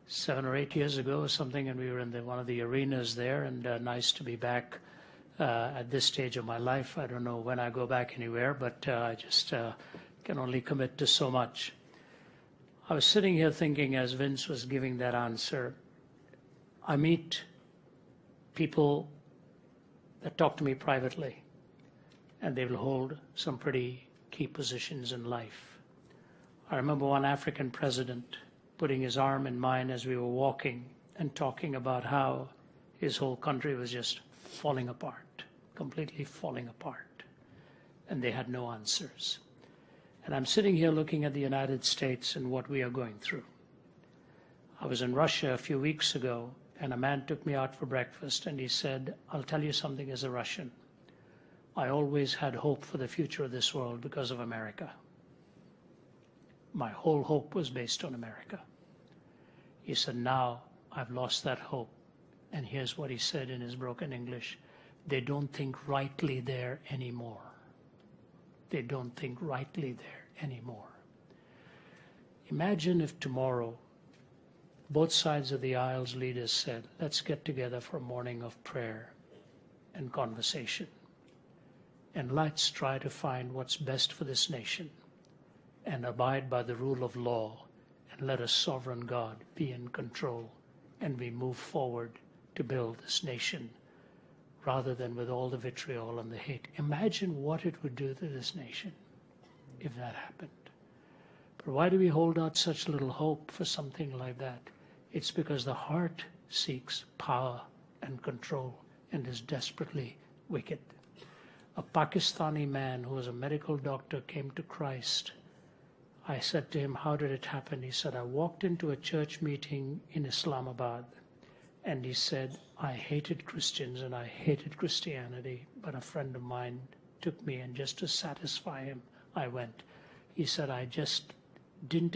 7 or 8 years ago or something, and we were in one of the arenas there, and nice to be back at this stage of my life. I don't know when I go back anywhere, but I just can only commit to so much. I was sitting here thinking as Vince was giving that answer, I meet people that talk to me privately, and they will hold some pretty key positions in life. I remember one African president putting his arm in mine as we were walking and talking about how his whole country was just falling apart, completely falling apart, and they had no answers. And I'm sitting here looking at the United States and what we are going through. I was in Russia a few weeks ago, and a man took me out for breakfast, and he said, I'll tell you something as a Russian. I always had hope for the future of this world because of America. My whole hope was based on America. He said, now I've lost that hope. And here's what he said in his broken English. They don't think rightly there anymore. They don't think rightly there anymore. Imagine if tomorrow both sides of the aisle's leaders said, let's get together for a morning of prayer and conversation. And let's try to find what's best for this nation and abide by the rule of law and let a sovereign God be in control, and we move forward to build this nation rather than with all the vitriol and the hate. Imagine what it would do to this nation if that happened. But why do we hold out such little hope for something like that? It's because the heart seeks power and control and is desperately wicked. A Pakistani man who was a medical doctor came to Christ. I said to him, how did it happen? He said, I walked into a church meeting in Islamabad, and he said, I hated Christians and I hated Christianity, but a friend of mine took me, and just to satisfy him, I went. He said, I just didn't